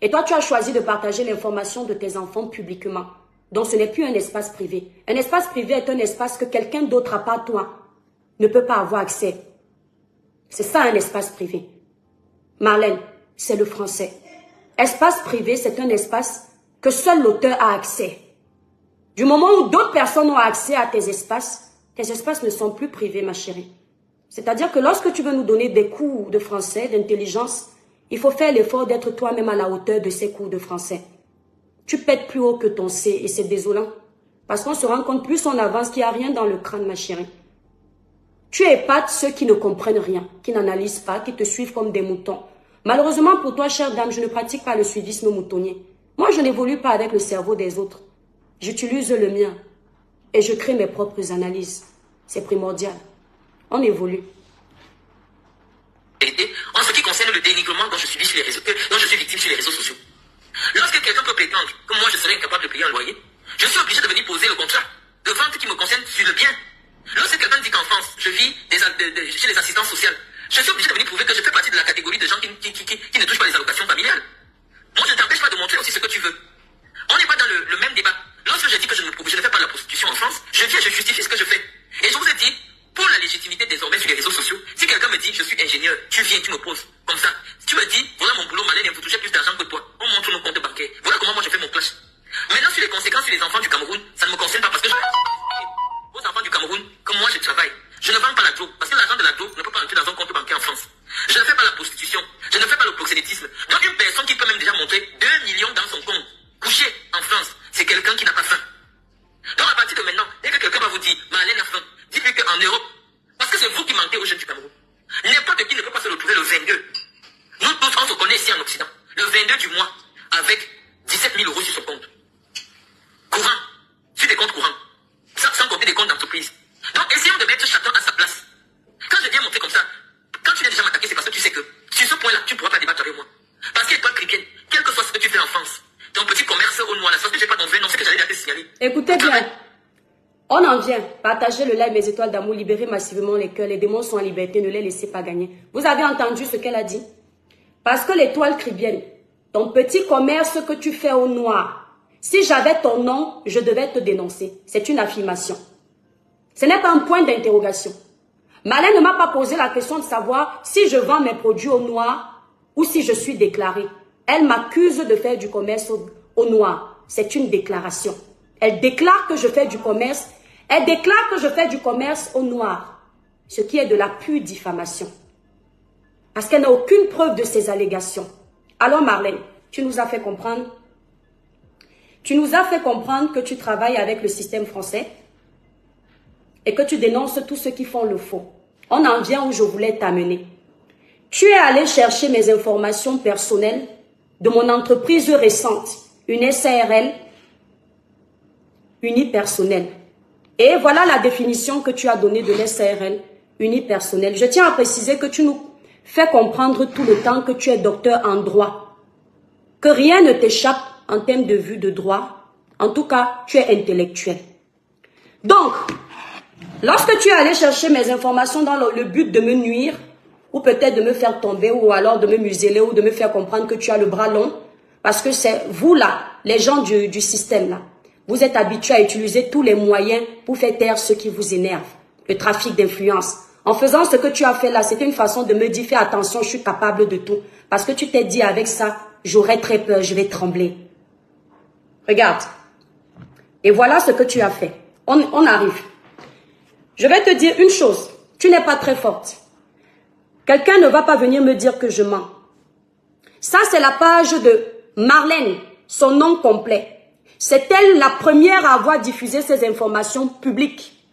[SPEAKER 2] Et toi, tu as choisi de partager l'information de tes enfants publiquement. Donc, ce n'est plus un espace privé. Un espace privé est un espace que quelqu'un d'autre, à part toi, ne peut pas avoir accès. C'est ça, un espace privé. Marlène, c'est le français. Espace privé, c'est un espace que seul l'auteur a accès. Du moment où d'autres personnes ont accès à tes espaces ne sont plus privés, ma chérie. C'est-à-dire que lorsque tu veux nous donner des cours de français, d'intelligence, il faut faire l'effort d'être toi-même à la hauteur de ces cours de français. Tu pètes plus haut que ton C et c'est désolant. Parce qu'on se rend compte plus on avance qu'il n'y a rien dans le crâne, ma chérie. Tu épates ceux qui ne comprennent rien, qui n'analysent pas, qui te suivent comme des moutons. Malheureusement pour toi, chère dame, je ne pratique pas le suivisme moutonnier. Moi, je n'évolue pas avec le cerveau des autres. J'utilise le mien et je crée mes propres analyses. C'est primordial. On évolue.
[SPEAKER 3] En ce qui concerne le dénigrement dont je suis victime sur les réseaux sociaux. Lorsque quelqu'un peut prétendre que moi je serais incapable de payer un loyer, je suis obligé de venir poser le contrat de vente qui me concerne sur le bien. Lorsque quelqu'un dit qu'en France, je vis chez les assistants sociaux, je suis obligé de venir prouver que je fais partie de la catégorie de gens qui ne touchent pas les allocations familiales. Moi, je ne t'empêche pas de montrer aussi ce que tu veux. On n'est pas dans le même débat. Lorsque je dis que je ne fais pas de la prostitution en France, Je viens, je justifie ce que je fais. Et je vous ai dit, pour la légitimité désormais sur les réseaux sociaux, si quelqu'un me dit, je suis ingénieur, tu viens, tu me poses comme ça. Tu me dis, voilà mon boulot, Malène, vous touchez plus d'argent que toi. On montre nos comptes bancaires. Voilà comment moi je fais mon clash. Maintenant, sur les conséquences sur les enfants du Cameroun, ça ne me concerne pas parce que aux enfants du Cameroun, comme moi je travaille. Je ne vends pas la drogue, parce que l'argent de la drogue ne peut pas entrer dans un compte bancaire en France. Je ne fais pas la prostitution, je ne fais pas le proxénétisme. Donc une personne qui peut même déjà montrer 2 millions dans son compte, couché en France, c'est quelqu'un qui n'a pas faim. Donc à partir de maintenant, dès que quelqu'un va vous dire, Malène a faim, dites-lui qu'en Europe, parce que c'est vous qui mentez aux jeunes du Cameroun. N'importe qui ne peut pas se retrouver le 22. Nous tous, on se connaît ici en Occident. Le 22 du mois, avec 17 000 euros sur son compte. Courant, sur des comptes courants. Sans compter des comptes d'entreprise. Donc essayons de mettre chacun à sa place. Quand je viens montrer comme ça, quand tu viens déjà m'attaquer, c'est parce que tu sais que sur ce point-là, tu ne pourras pas débattre avec moi. Parce qu'étoile chrétienne, quel que soit ce que tu fais en France, ton petit commerce au noir, la chose que j'ai pas ton vrai nom, c'est que j'allais te signaler.
[SPEAKER 2] Écoutez bien. On en vient. Partagez le live Mes étoiles d'amour, libérez massivement les cœurs. Les démons sont en liberté, ne les laissez pas gagner. Vous avez entendu ce qu'elle a dit? Parce que l'étoile chrétienne, ton petit commerce que tu fais au noir, si j'avais ton nom, je devais te dénoncer. C'est une affirmation. Ce n'est pas un point d'interrogation. Malène ne m'a pas posé la question de savoir si je vends mes produits au noir ou si je suis déclarée. Elle m'accuse de faire du commerce au noir. C'est une déclaration. Elle déclare que je fais du commerce. Elle déclare que je fais du commerce au noir. Ce qui est de la pure diffamation. Parce qu'elle n'a aucune preuve de ces allégations. Alors Marlène, tu nous as fait comprendre. Tu nous as fait comprendre que tu travailles avec le système français et que tu dénonces tous ceux qui font le faux. On en vient où je voulais t'amener. Tu es allé chercher mes informations personnelles de mon entreprise récente, une SARL unipersonnelle. Et voilà la définition que tu as donnée de l'SARL unipersonnelle. Je tiens à préciser que tu nous fais comprendre tout le temps que tu es docteur en droit, que rien ne t'échappe en termes de vue de droit. En tout cas, tu es intellectuel. Donc, lorsque tu es allé chercher mes informations dans le but de me nuire, ou peut-être de me faire tomber, ou alors de me museler, ou de me faire comprendre que tu as le bras long, parce que c'est vous là, les gens du système là, vous êtes habitués à utiliser tous les moyens pour faire taire ce qui vous énerve, le trafic d'influence. En faisant ce que tu as fait là, c'était une façon de me dire, fais attention, je suis capable de tout. Parce que tu t'es dit, avec ça, j'aurais très peur, je vais trembler. Regarde. Et voilà ce que tu as fait. On arrive. Je vais te dire une chose. Tu n'es pas très forte. Quelqu'un ne va pas venir me dire que je mens. Ça, c'est la page de Marlène, son nom complet. C'est elle la première à avoir diffusé ces informations publiques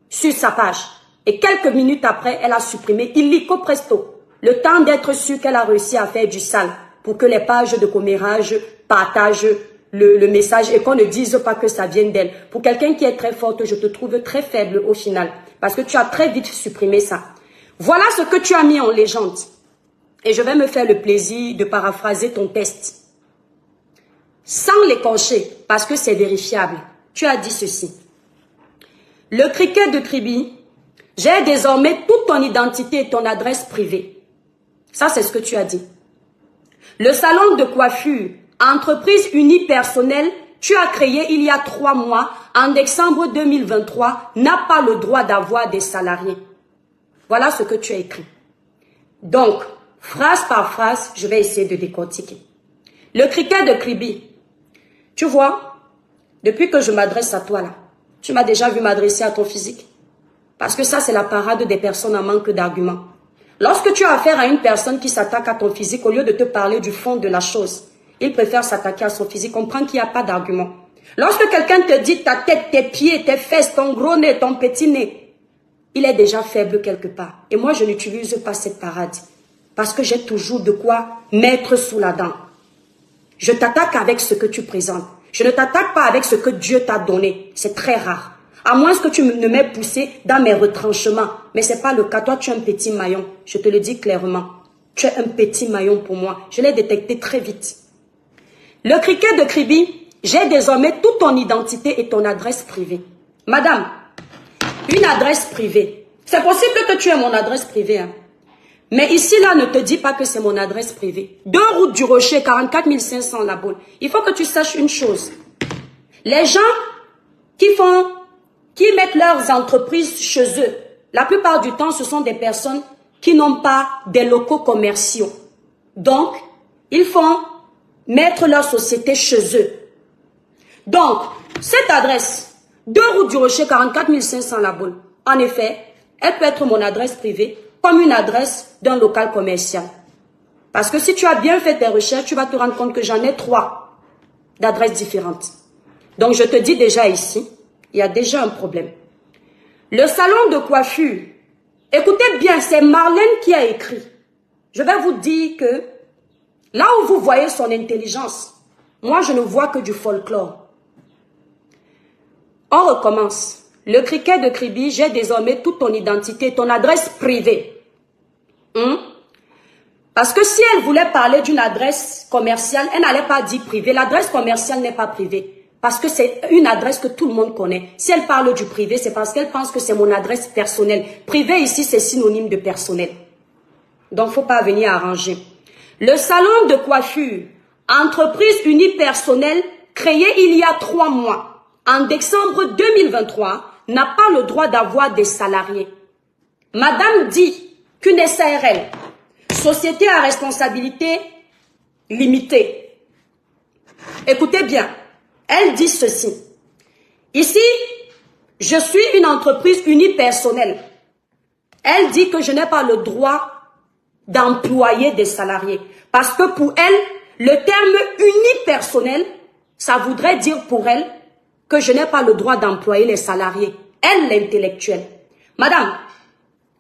[SPEAKER 2] sur sa page. Et quelques minutes après, elle a supprimé illico presto, le temps d'être sûre qu'elle a réussi à faire du sale pour que les pages de commérage partagent le message et qu'on ne dise pas que ça vient d'elle. Pour quelqu'un qui est très forte, je te trouve très faible au final parce que tu as très vite supprimé ça. Voilà ce que tu as mis en légende. Et je vais me faire le plaisir de paraphraser ton test. Sans l'écorcher, parce que c'est vérifiable. Tu as dit ceci. Le cricket de Kribi, j'ai désormais toute ton identité et ton adresse privée. Ça, c'est ce que tu as dit. Le salon de coiffure, entreprise unipersonnelle, tu as créé il y a 3 mois, en décembre 2023, n'a pas le droit d'avoir des salariés. Voilà ce que tu as écrit. Donc, phrase par phrase, je vais essayer de décortiquer. Le cricket de Kribi, tu vois, depuis que je m'adresse à toi là, tu m'as déjà vu m'adresser à ton physique. Parce que ça, c'est la parade des personnes en manque d'arguments. Lorsque tu as affaire à une personne qui s'attaque à ton physique, au lieu de te parler du fond de la chose, il préfère s'attaquer à son physique. Comprends qu'il n'y a pas d'argument. Lorsque quelqu'un te dit ta tête, tes pieds, tes fesses, ton gros nez, ton petit nez, il est déjà faible quelque part. Et moi, je n'utilise pas cette parade. Parce que j'ai toujours de quoi mettre sous la dent. Je t'attaque avec ce que tu présentes. Je ne t'attaque pas avec ce que Dieu t'a donné. C'est très rare. À moins que tu ne m'aies poussé dans mes retranchements. Mais ce n'est pas le cas. Toi, tu es un petit maillon. Je te le dis clairement. Tu es un petit maillon pour moi. Je l'ai détecté très vite. Le cricket de Kribi, j'ai désormais toute ton identité et ton adresse privée. Madame, une adresse privée. C'est possible que tu aies mon adresse privée. Hein. Mais ici, là, ne te dis pas que c'est mon adresse privée. 2 routes du Rocher, 44 500 La Baule. Il faut que tu saches une chose. Les gens qui qui mettent leurs entreprises chez eux, la plupart du temps, ce sont des personnes qui n'ont pas des locaux commerciaux. Donc, ils font mettre leur société chez eux. Donc, cette adresse, 2 route du Rocher, 44 500 La Baule, en effet, elle peut être mon adresse privée comme une adresse d'un local commercial. Parce que si tu as bien fait tes recherches, tu vas te rendre compte que j'en ai 3 d'adresses différentes. Donc, je te dis déjà ici, il y a déjà un problème. Le salon de coiffure, écoutez bien, c'est Marlène qui a écrit. Je vais vous dire que là où vous voyez son intelligence, moi, je ne vois que du folklore. On recommence. Le criquet de Kribi, j'ai désormais toute ton identité, ton adresse privée. Parce que si elle voulait parler d'une adresse commerciale, elle n'allait pas dire privée. L'adresse commerciale n'est pas privée. Parce que c'est une adresse que tout le monde connaît. Si elle parle du privé, c'est parce qu'elle pense que c'est mon adresse personnelle. Privé ici, c'est synonyme de personnel. Donc, il ne faut pas venir arranger. Le salon de coiffure, entreprise unipersonnelle, créée il y a 3 mois, en décembre 2023, n'a pas le droit d'avoir des salariés. Madame dit qu'une SARL, société à responsabilité limitée. Écoutez bien, elle dit ceci. Ici, je suis une entreprise unipersonnelle. Elle dit que je n'ai pas le droit d'employer des salariés. Parce que pour elle, le terme unipersonnel, ça voudrait dire pour elle que je n'ai pas le droit d'employer les salariés. Elle, l'intellectuelle. Madame,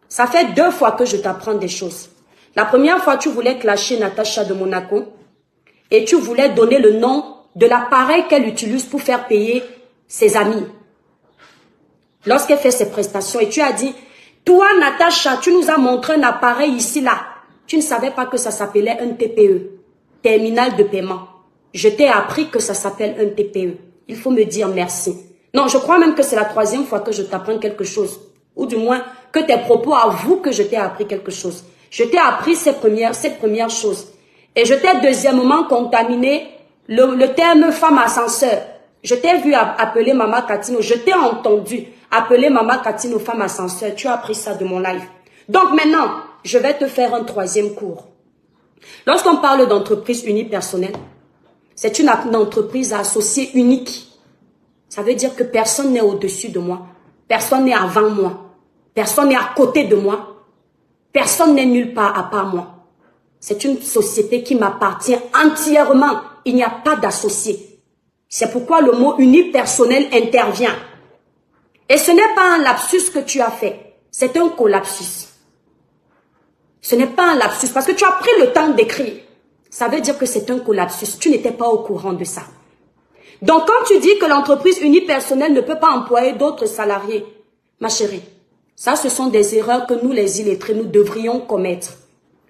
[SPEAKER 2] ça fait 2 fois que je t'apprends des choses. La première fois, tu voulais clasher Natacha de Monaco et tu voulais donner le nom de l'appareil qu'elle utilise pour faire payer ses amis. Lorsqu'elle fait ses prestations et tu as dit, toi, Natacha, tu nous as montré un appareil ici, là. Tu ne savais pas que ça s'appelait un TPE, terminal de paiement. Je t'ai appris que ça s'appelle un TPE. Il faut me dire merci. Non, je crois même que c'est la 3e fois que je t'apprends quelque chose. Ou du moins, que tes propos avouent que je t'ai appris quelque chose. Je t'ai appris cette première chose. Et je t'ai deuxièmement contaminé le terme femme ascenseur. Je t'ai vu appeler Mama Katino. Je t'ai entendu appeler Mama Katino femme ascenseur. Tu as appris ça de mon live. Donc maintenant, je vais te faire un 3e cours. Lorsqu'on parle d'entreprise unipersonnelle, c'est une entreprise à associés unique. Ça veut dire que personne n'est au-dessus de moi. Personne n'est avant moi. Personne n'est à côté de moi. Personne n'est nulle part à part moi. C'est une société qui m'appartient entièrement. Il n'y a pas d'associé. C'est pourquoi le mot unipersonnel intervient. Et ce n'est pas un lapsus que tu as fait. C'est un collapsus. Ce n'est pas un lapsus parce que tu as pris le temps d'écrire. Ça veut dire que c'est un collapsus. Tu n'étais pas au courant de ça. Donc, quand tu dis que l'entreprise unipersonnelle ne peut pas employer d'autres salariés, ma chérie, ça, ce sont des erreurs que nous, les illettrés, nous devrions commettre.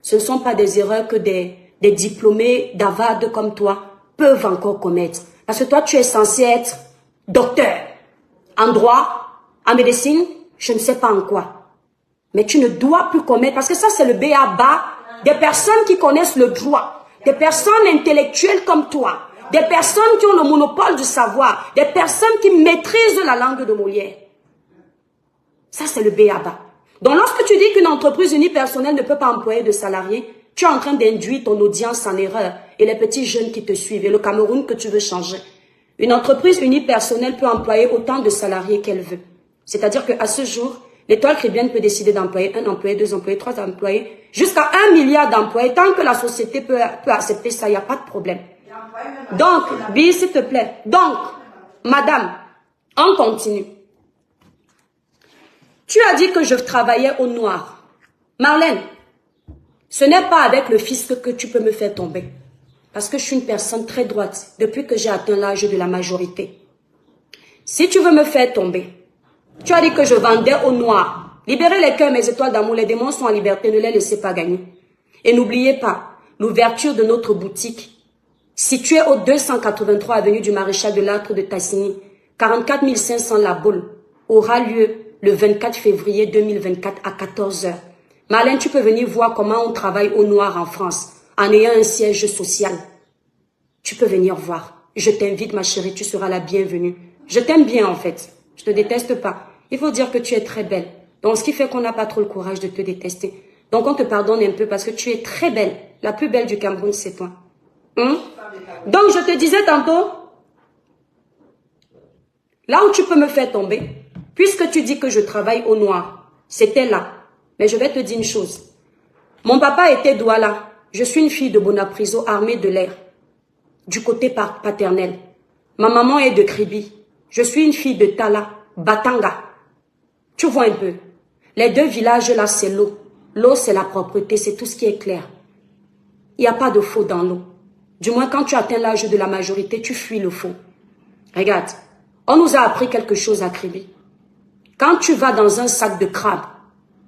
[SPEAKER 2] Ce ne sont pas des erreurs que des diplômés d'Harvard comme toi peuvent encore commettre. Parce que toi, tu es censé être docteur en droit, en médecine, je ne sais pas en quoi. Mais tu ne dois plus commettre, parce que ça, c'est le b.a.-ba des personnes qui connaissent le droit, des personnes intellectuelles comme toi, des personnes qui ont le monopole du savoir, des personnes qui maîtrisent la langue de Molière. Ça, c'est le b.a.-ba. Donc, lorsque tu dis qu'une entreprise unipersonnelle ne peut pas employer de salariés, tu es en train d'induire ton audience en erreur et les petits jeunes qui te suivent et le Cameroun que tu veux changer. Une entreprise unipersonnelle peut employer autant de salariés qu'elle veut. C'est-à-dire qu'à ce jour, l'Étoile Caribéenne peut décider d'employer 1 employé, 2 employés, 3 employés, jusqu'à 1 milliard d'employés. Tant que la société peut accepter ça, il n'y a pas de problème. Donc, Bi, s'il te plaît. Donc, madame, on continue. Tu as dit que je travaillais au noir. Marlène, ce n'est pas avec le fisc que tu peux me faire tomber. Parce que je suis une personne très droite depuis que j'ai atteint l'âge de la majorité. Si tu veux me faire tomber, tu as dit que je vendais au noir. Libérez les cœurs, mes étoiles d'amour, les démons sont en liberté, ne les laissez pas gagner. Et n'oubliez pas, l'ouverture de notre boutique, située au 283 avenue du Maréchal de Lattre de Tassigny, 44 500 La Baule, aura lieu le 24 février 2024 à 14 h. Marlène, tu peux venir voir comment on travaille au noir en France, en ayant un siège social. Tu peux venir voir. Je t'invite, ma chérie, tu seras la bienvenue. Je t'aime bien, en fait. Je te déteste pas. Il faut dire que tu es très belle. Donc, ce qui fait qu'on n'a pas trop le courage de te détester. Donc, on te pardonne un peu parce que tu es très belle. La plus belle du Cameroun, c'est toi. Donc, je te disais tantôt, là où tu peux me faire tomber, puisque tu dis que je travaille au noir, c'était là. Mais je vais te dire une chose. Mon papa était Douala. Je suis une fille de Bonapriso, armée de l'air, du côté paternel. Ma maman est de Kribi. Je suis une fille de Tala, Batanga. Tu vois un peu. Les deux villages là, c'est l'eau. L'eau, c'est la propreté, c'est tout ce qui est clair. Il n'y a pas de faux dans l'eau. Du moins, quand tu atteins l'âge de la majorité, tu fuis le faux. Regarde, on nous a appris quelque chose à Kribi. Quand tu vas dans un sac de crabe,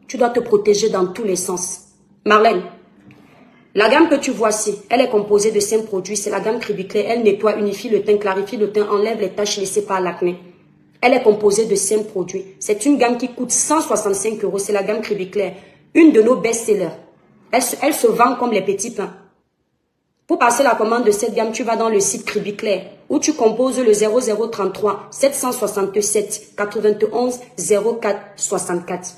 [SPEAKER 2] tu dois te protéger dans tous les sens. Marlène, la gamme que tu vois ici, elle est composée de 5 produits. C'est la gamme Cribiclair. Elle nettoie, unifie le teint, clarifie le teint, enlève les taches laissées par l'acné. Elle est composée de 5 produits. C'est une gamme qui coûte 165 €. C'est la gamme Cribiclair. Une de nos best-sellers. Elle se vend comme les petits pains. Pour passer la commande de cette gamme, tu vas dans le site Cribiclair où tu composes le 0033 767 91 04 64.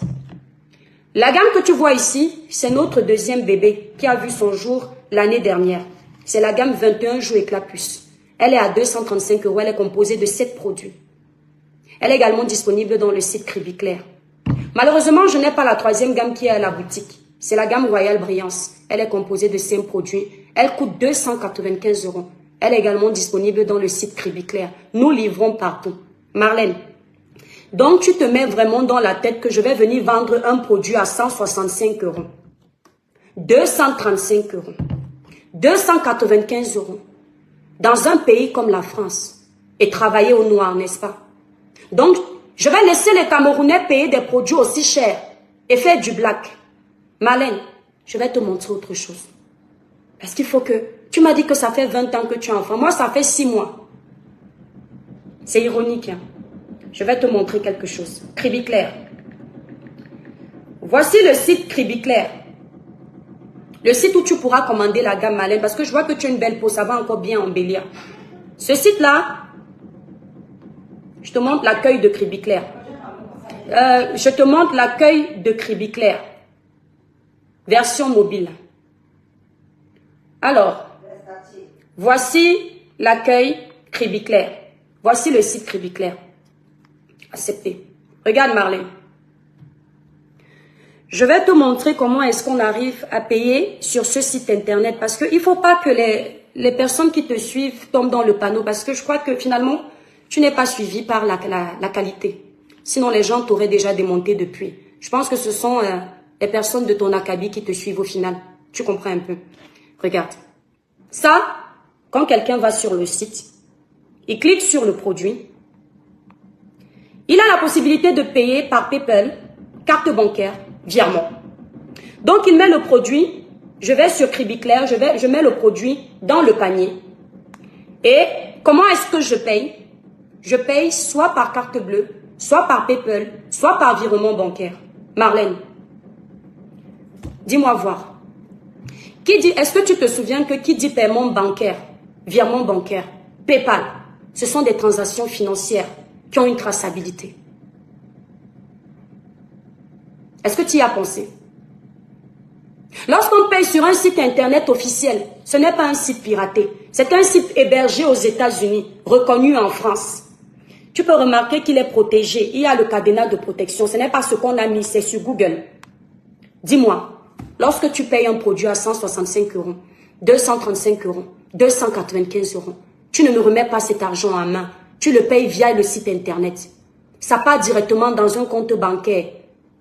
[SPEAKER 2] La gamme que tu vois ici, c'est notre deuxième bébé qui a vu son jour l'année dernière. C'est la gamme 21 jours éclat puce. Elle est à 235 €. Elle est composée de 7 produits. Elle est également disponible dans le site Cribiclair. Malheureusement, je n'ai pas la troisième gamme qui est à la boutique. C'est la gamme Royal Brillance. Elle est composée de 5 produits. Elle coûte 295 €. Elle est également disponible dans le site Cribiclair. Nous livrons partout. Marlène, donc tu te mets vraiment dans la tête que je vais venir vendre un produit à 165 €, 235 €, 295 € dans un pays comme la France et travailler au noir, n'est-ce pas? Donc, je vais laisser les Camerounais payer des produits aussi chers et faire du black. Marlène, je vais te montrer autre chose. Parce qu'il faut que... Tu m'as dit que ça fait 20 ans que tu es enfant. Moi, ça fait 6 mois. C'est ironique, hein? Je vais te montrer quelque chose. Cribiclair. Voici le site Cribiclair. Le site où tu pourras commander la gamme Marlène. Parce que je vois que tu as une belle peau. Ça va encore bien embellir. Ce site-là, je te montre l'accueil de Cribiclair. Je te montre l'accueil de Cribiclair. Version mobile. Alors, voici l'accueil Cribiclair. Voici le site Cribiclair. Accepté. Regarde Marlène. Je vais te montrer comment est-ce qu'on arrive à payer sur ce site internet. Parce qu'il ne faut pas que les personnes qui te suivent tombent dans le panneau. Parce que je crois que finalement, tu n'es pas suivi par la qualité. Sinon, les gens t'auraient déjà démonté depuis. Je pense que ce sont les personnes de ton acabit qui te suivent au final. Tu comprends un peu. Regarde. Ça, quand quelqu'un va sur le site, il clique sur le produit. Il a la possibilité de payer par PayPal, carte bancaire, virement. Donc, il met le produit. Je vais sur Cribiclair, je mets le produit dans le panier. Et comment est-ce que je paye? Je paye soit par carte bleue, soit par PayPal, soit par virement bancaire. Marlène, dis-moi voir. Est-ce que tu te souviens que qui dit paiement bancaire, virement bancaire, PayPal, ce sont des transactions financières qui ont une traçabilité. Est-ce que tu y as pensé? Lorsqu'on paye sur un site internet officiel, ce n'est pas un site piraté. C'est un site hébergé aux États-Unis, reconnu en France. Tu peux remarquer qu'il est protégé. Il y a le cadenas de protection. Ce n'est pas ce qu'on a mis, c'est sur Google. Dis-moi. Lorsque tu payes un produit à 165 €, 235 €, 295 €, tu ne me remets pas cet argent en main. Tu le payes via le site internet. Ça part directement dans un compte bancaire.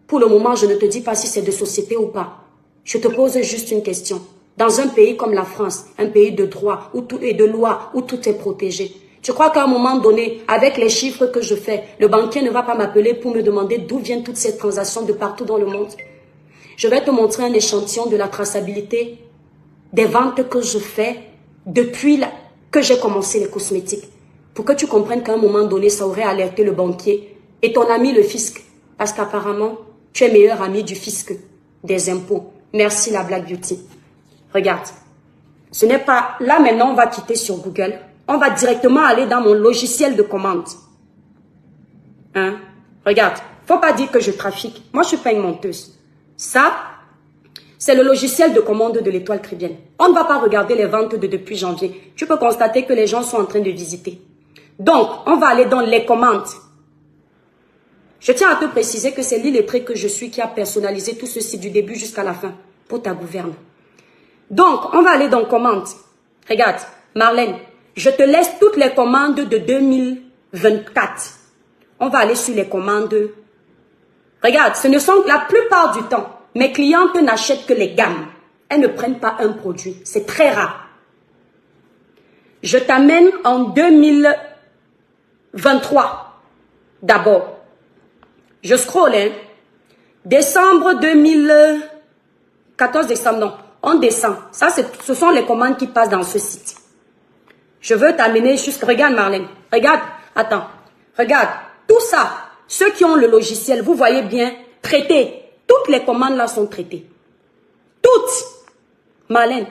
[SPEAKER 2] Pour le moment, je ne te dis pas si c'est de société ou pas. Je te pose juste une question. Dans un pays comme la France, un pays de droit et de loi, où tout est protégé, tu crois qu'à un moment donné, avec les chiffres que je fais, le banquier ne va pas m'appeler pour me demander d'où viennent toutes ces transactions de partout dans le monde? Je vais te montrer un échantillon de la traçabilité des ventes que je fais depuis que j'ai commencé les cosmétiques. Pour que tu comprennes qu'à un moment donné, ça aurait alerté le banquier et ton ami le fisc. Parce qu'apparemment, tu es meilleur ami du fisc des impôts. Merci la Black Beauty. Regarde. Ce n'est pas... Là maintenant, on va quitter sur Google. On va directement aller dans mon logiciel de commande. Hein? Regarde, faut pas dire que je trafique. Moi, je suis pas une menteuse. Ça, c'est le logiciel de commande de l'Étoile Caribbeenne. On ne va pas regarder les ventes de depuis janvier. Tu peux constater que les gens sont en train de visiter. Donc, on va aller dans les commandes. Je tiens à te préciser que c'est l'illettré que je suis qui a personnalisé tout ceci du début jusqu'à la fin pour ta gouverne. Donc, on va aller dans commandes. Regarde, Marlène, je te laisse toutes les commandes de 2024. On va aller sur les commandes. Regarde, ce ne sont la plupart du temps, mes clientes n'achètent que les gammes. Elles ne prennent pas un produit. C'est très rare. Je t'amène en 2023. D'abord. Je scrolle, hein. Décembre 14 décembre, non. On descend. Ça, ce sont les commandes qui passent dans ce site. Je veux t'amener jusqu'à... Regarde, Marlène. Regarde. Attends. Regarde. Tout ça, ceux qui ont le logiciel, vous voyez bien, traité. Toutes les commandes là sont traitées. Toutes. Marlène,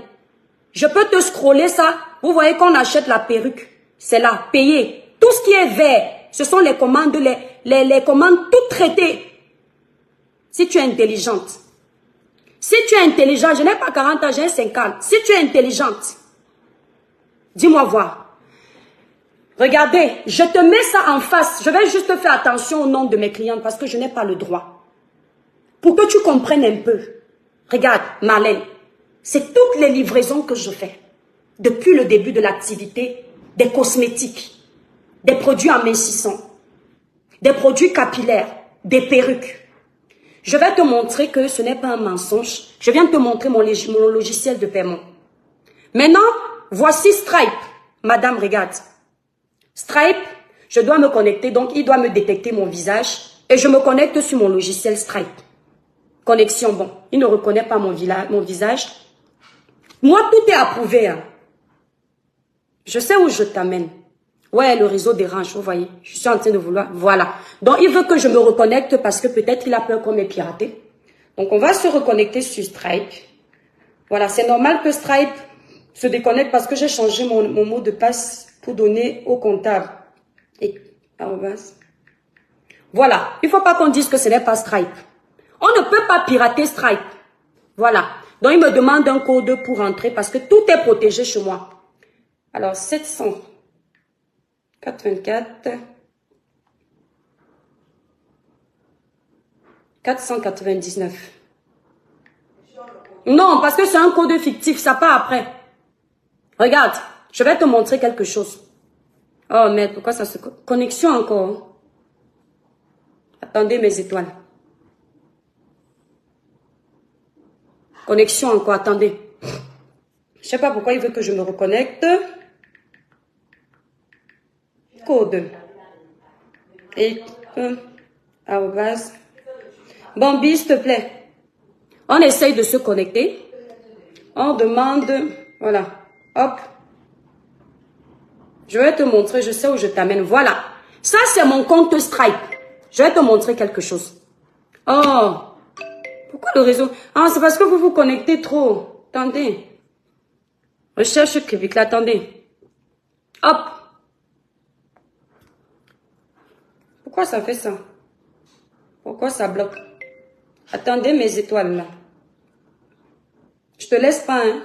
[SPEAKER 2] je peux te scroller ça. Vous voyez qu'on achète la perruque. C'est là, payé. Tout ce qui est vert, ce sont les commandes, les commandes toutes traitées. Si tu es intelligente. Si tu es intelligente, je n'ai pas 40 ans, j'ai 50. Si tu es intelligente, dis-moi voir. Regardez, je te mets ça en face. Je vais juste faire attention au nom de mes clientes parce que je n'ai pas le droit. Pour que tu comprennes un peu. Regarde, Marlène, c'est toutes les livraisons que je fais. Depuis le début de l'activité, des cosmétiques, des produits amincissants, des produits capillaires, des perruques. Je vais te montrer que ce n'est pas un mensonge. Je viens de te montrer mon logiciel de paiement. Maintenant, voici Stripe. Madame, regarde. Stripe, je dois me connecter, donc il doit me détecter mon visage et je me connecte sur mon logiciel Stripe. Connexion, bon, il ne reconnaît pas mon visage. Moi, tout est approuvé. Hein. Je sais où je t'amène. Ouais, le réseau dérange, vous voyez. Je suis en train de vouloir, voilà. Donc, il veut que je me reconnecte parce que peut-être il a peur qu'on m'ait piraté. Donc, on va se reconnecter sur Stripe. Voilà, c'est normal que Stripe se déconnecte parce que j'ai changé mon mot de passe pour donner au comptable. Et, voilà, il ne faut pas qu'on dise que ce n'est pas Stripe. On ne peut pas pirater Stripe. Voilà. Donc, il me demande un code pour entrer parce que tout est protégé chez moi. Alors, 784 499. Non, parce que c'est un code fictif, ça part après. Regarde, je vais te montrer quelque chose. Oh merde, pourquoi ça se... Connexion encore. Attendez mes étoiles. Connexion encore, attendez. Je sais pas pourquoi il veut que je me reconnecte. Code. Et arrobase. Bambi, s'il te plaît. On essaye de se connecter. On demande, voilà, hop. Je vais te montrer, je sais où je t'amène. Voilà. Ça, c'est mon compte Stripe. Je vais te montrer quelque chose. Oh. Pourquoi le réseau? Ah, c'est parce que vous vous connectez trop. Attendez. Recherche Québec, là, attendez. Hop. Pourquoi ça fait ça? Pourquoi ça bloque? Attendez mes étoiles, là. Je te laisse pas, hein.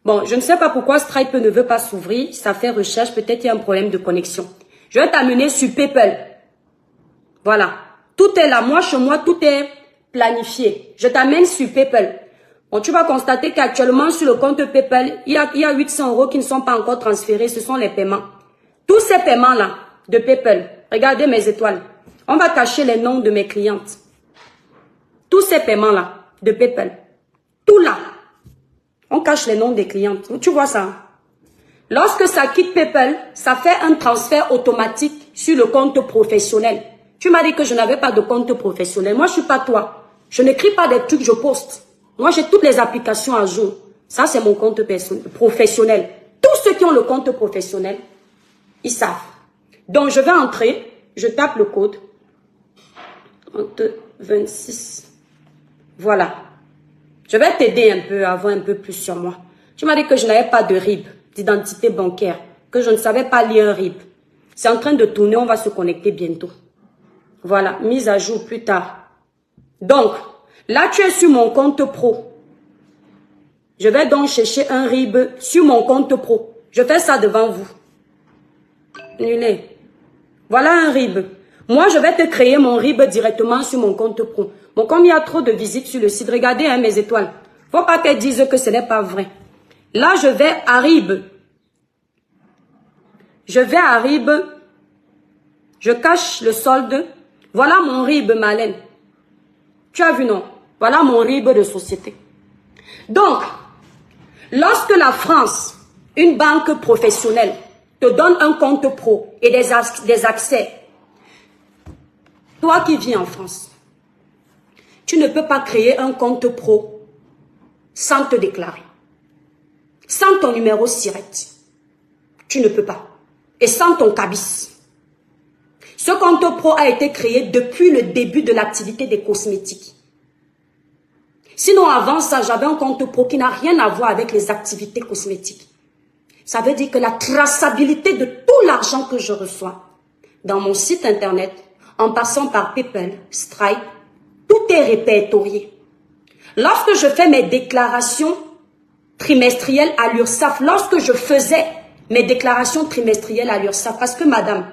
[SPEAKER 2] Bon, je ne sais pas pourquoi Stripe ne veut pas s'ouvrir. Ça fait recherche. Peut-être il y a un problème de connexion. Je vais t'amener sur PayPal. Voilà. Tout est là. Moi, chez moi, tout est planifié. Je t'amène sur PayPal. Bon, tu vas constater qu'actuellement, sur le compte PayPal, il y a 800 € qui ne sont pas encore transférés. Ce sont les paiements. Tous ces paiements-là de PayPal. Regardez mes étoiles. On va cacher les noms de mes clientes. Tous ces paiements-là de PayPal. Tout là. On cache les noms des clientes. Tu vois ça? Lorsque ça quitte PayPal, ça fait un transfert automatique sur le compte professionnel. Tu m'as dit que je n'avais pas de compte professionnel. Moi, je ne suis pas toi. Je n'écris pas des trucs, je poste. Moi, j'ai toutes les applications à jour. Ça, c'est mon compte professionnel. Tous ceux qui ont le compte professionnel, ils savent. Donc, je vais entrer. Je tape le code. 26. Voilà. Je vais t'aider un peu à avoir un peu plus sur moi. Tu m'as dit que je n'avais pas de RIB, d'identité bancaire, que je ne savais pas lire un RIB. C'est en train de tourner, on va se connecter bientôt. Voilà, mise à jour plus tard. Donc, là tu es sur mon compte pro. Je vais donc chercher un RIB sur mon compte pro. Je fais ça devant vous. Annulez. Voilà un RIB. Moi, je vais te créer mon RIB directement sur mon compte pro. Bon, comme il y a trop de visites sur le site, regardez hein, mes étoiles. Faut pas qu'elles disent que ce n'est pas vrai. Là, je vais à RIB. Je vais à RIB. Je cache le solde. Voilà mon RIB, Marlène. Tu as vu, non? Voilà mon RIB de société. Donc, lorsque la France, une banque professionnelle, te donne un compte pro et des accès, toi qui vis en France, tu ne peux pas créer un compte pro sans te déclarer. Sans ton numéro SIRET. Tu ne peux pas. Et sans ton cabis. Ce compte pro a été créé depuis le début de l'activité des cosmétiques. Sinon, avant ça, j'avais un compte pro qui n'a rien à voir avec les activités cosmétiques. Ça veut dire que la traçabilité de tout l'argent que je reçois dans mon site internet, en passant par PayPal, Stripe, tout est répertorié. Lorsque je fais mes déclarations trimestrielles à l'URSSAF, lorsque je faisais mes déclarations trimestrielles à l'URSSAF, parce que madame,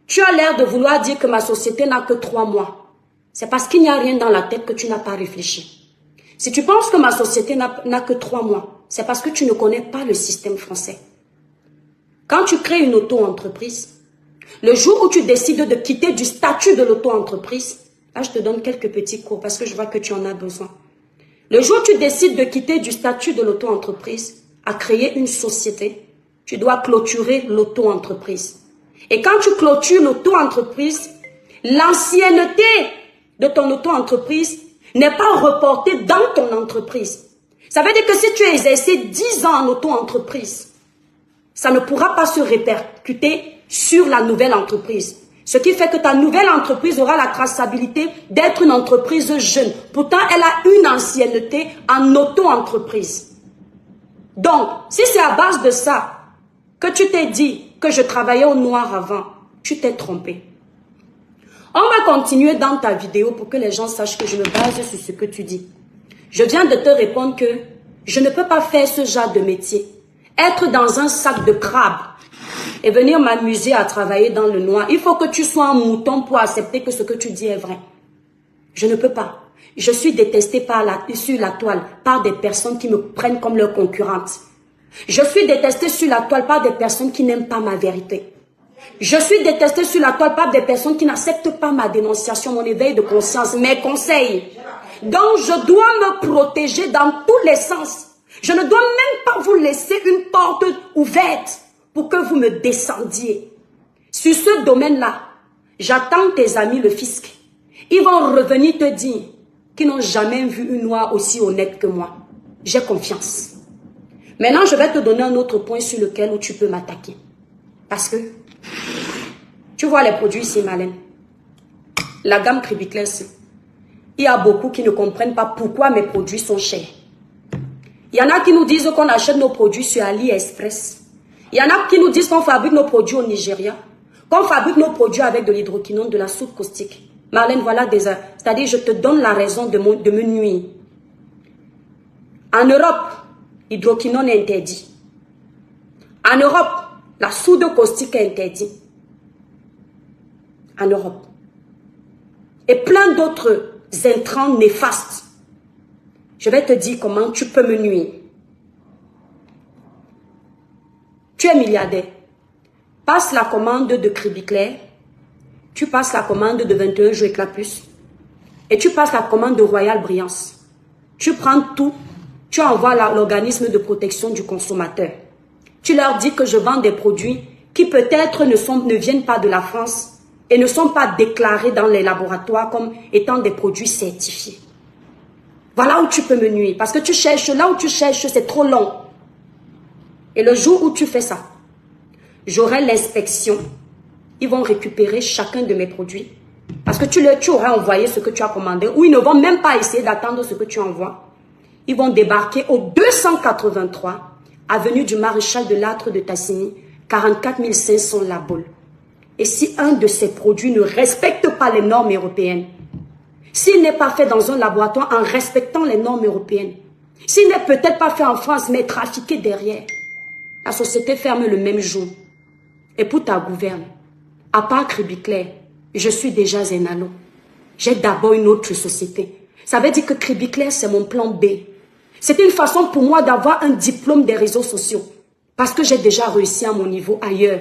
[SPEAKER 2] tu as l'air de vouloir dire que ma société n'a que 3 mois. C'est parce qu'il n'y a rien dans la tête que tu n'as pas réfléchi. Si tu penses que ma société n'a que 3 mois, c'est parce que tu ne connais pas le système français. Quand tu crées une auto-entreprise, le jour où tu décides de quitter du statut de l'auto-entreprise, là je te donne quelques petits cours parce que je vois que tu en as besoin. Le jour où tu décides de quitter du statut de l'auto-entreprise à créer une société, tu dois clôturer l'auto-entreprise. Et quand tu clôtures l'auto-entreprise, l'ancienneté de ton auto-entreprise n'est pas reportée dans ton entreprise. Ça veut dire que si tu as exercé 10 ans en auto-entreprise, ça ne pourra pas se répercuter sur la nouvelle entreprise. Ce qui fait que ta nouvelle entreprise aura la traçabilité d'être une entreprise jeune. Pourtant, elle a une ancienneté en auto-entreprise. Donc, si c'est à base de ça que tu t'es dit que je travaillais au noir avant, tu t'es trompé. On va continuer dans ta vidéo pour que les gens sachent que je me base sur ce que tu dis. Je viens de te répondre que je ne peux pas faire ce genre de métier. Être dans un sac de crabe et venir m'amuser à travailler dans le noir. Il faut que tu sois un mouton pour accepter que ce que tu dis est vrai. Je ne peux pas. Je suis détestée sur la toile par des personnes qui me prennent comme leur concurrente. Je suis détestée sur la toile par des personnes qui n'aiment pas ma vérité. Je suis détestée sur la toile par des personnes qui n'acceptent pas ma dénonciation, mon éveil de conscience, mes conseils. Donc je dois me protéger dans tous les sens. Je ne dois même pas vous laisser une porte ouverte pour que vous me descendiez. Sur ce domaine-là, j'attends tes amis le fisc. Ils vont revenir te dire qu'ils n'ont jamais vu une noire aussi honnête que moi. J'ai confiance. Maintenant, je vais te donner un autre point sur lequel où tu peux m'attaquer. Parce que, tu vois les produits ici, Marlène. La gamme Cribiclès, il y a beaucoup qui ne comprennent pas pourquoi mes produits sont chers. Il y en a qui nous disent qu'on achète nos produits sur AliExpress. Il y en a qui nous disent qu'on fabrique nos produits au Nigeria. Qu'on fabrique nos produits avec de l'hydroquinone, de la soude caustique. Marlène, voilà des... C'est-à-dire, je te donne la raison de me nuire. En Europe, l'hydroquinone est interdit. En Europe, la soude caustique est interdite. En Europe. Et plein d'autres intrants néfastes. Je vais te dire comment tu peux me nuire. Tu es milliardaire. Passe la commande de Cribiclair. Tu passes la commande de 21 jours éclat plus. Et tu passes la commande de Royal Brillance. Tu prends tout. Tu envoies l'organisme de protection du consommateur. Tu leur dis que je vends des produits qui peut-être ne viennent pas de la France et ne sont pas déclarés dans les laboratoires comme étant des produits certifiés. Voilà où tu peux me nuire. Parce que tu cherches, là où tu cherches, c'est trop long. Et le jour où tu fais ça, j'aurai l'inspection. Ils vont récupérer chacun de mes produits. Parce que tu auras envoyé ce que tu as commandé. Ou ils ne vont même pas essayer d'attendre ce que tu envoies. Ils vont débarquer au 283, avenue du Maréchal de Lattre de Tassigny, 44 500 La Baule. Et si un de ces produits ne respecte pas les normes européennes, s'il n'est pas fait dans un laboratoire en respectant les normes européennes, s'il n'est peut-être pas fait en France, mais trafiqué derrière, la société ferme le même jour. Et pour ta gouverne, à part Cribiclair, je suis déjà Zenalo. J'ai d'abord une autre société. Ça veut dire que Cribiclair, c'est mon plan B. C'est une façon pour moi d'avoir un diplôme des réseaux sociaux. Parce que j'ai déjà réussi à mon niveau ailleurs.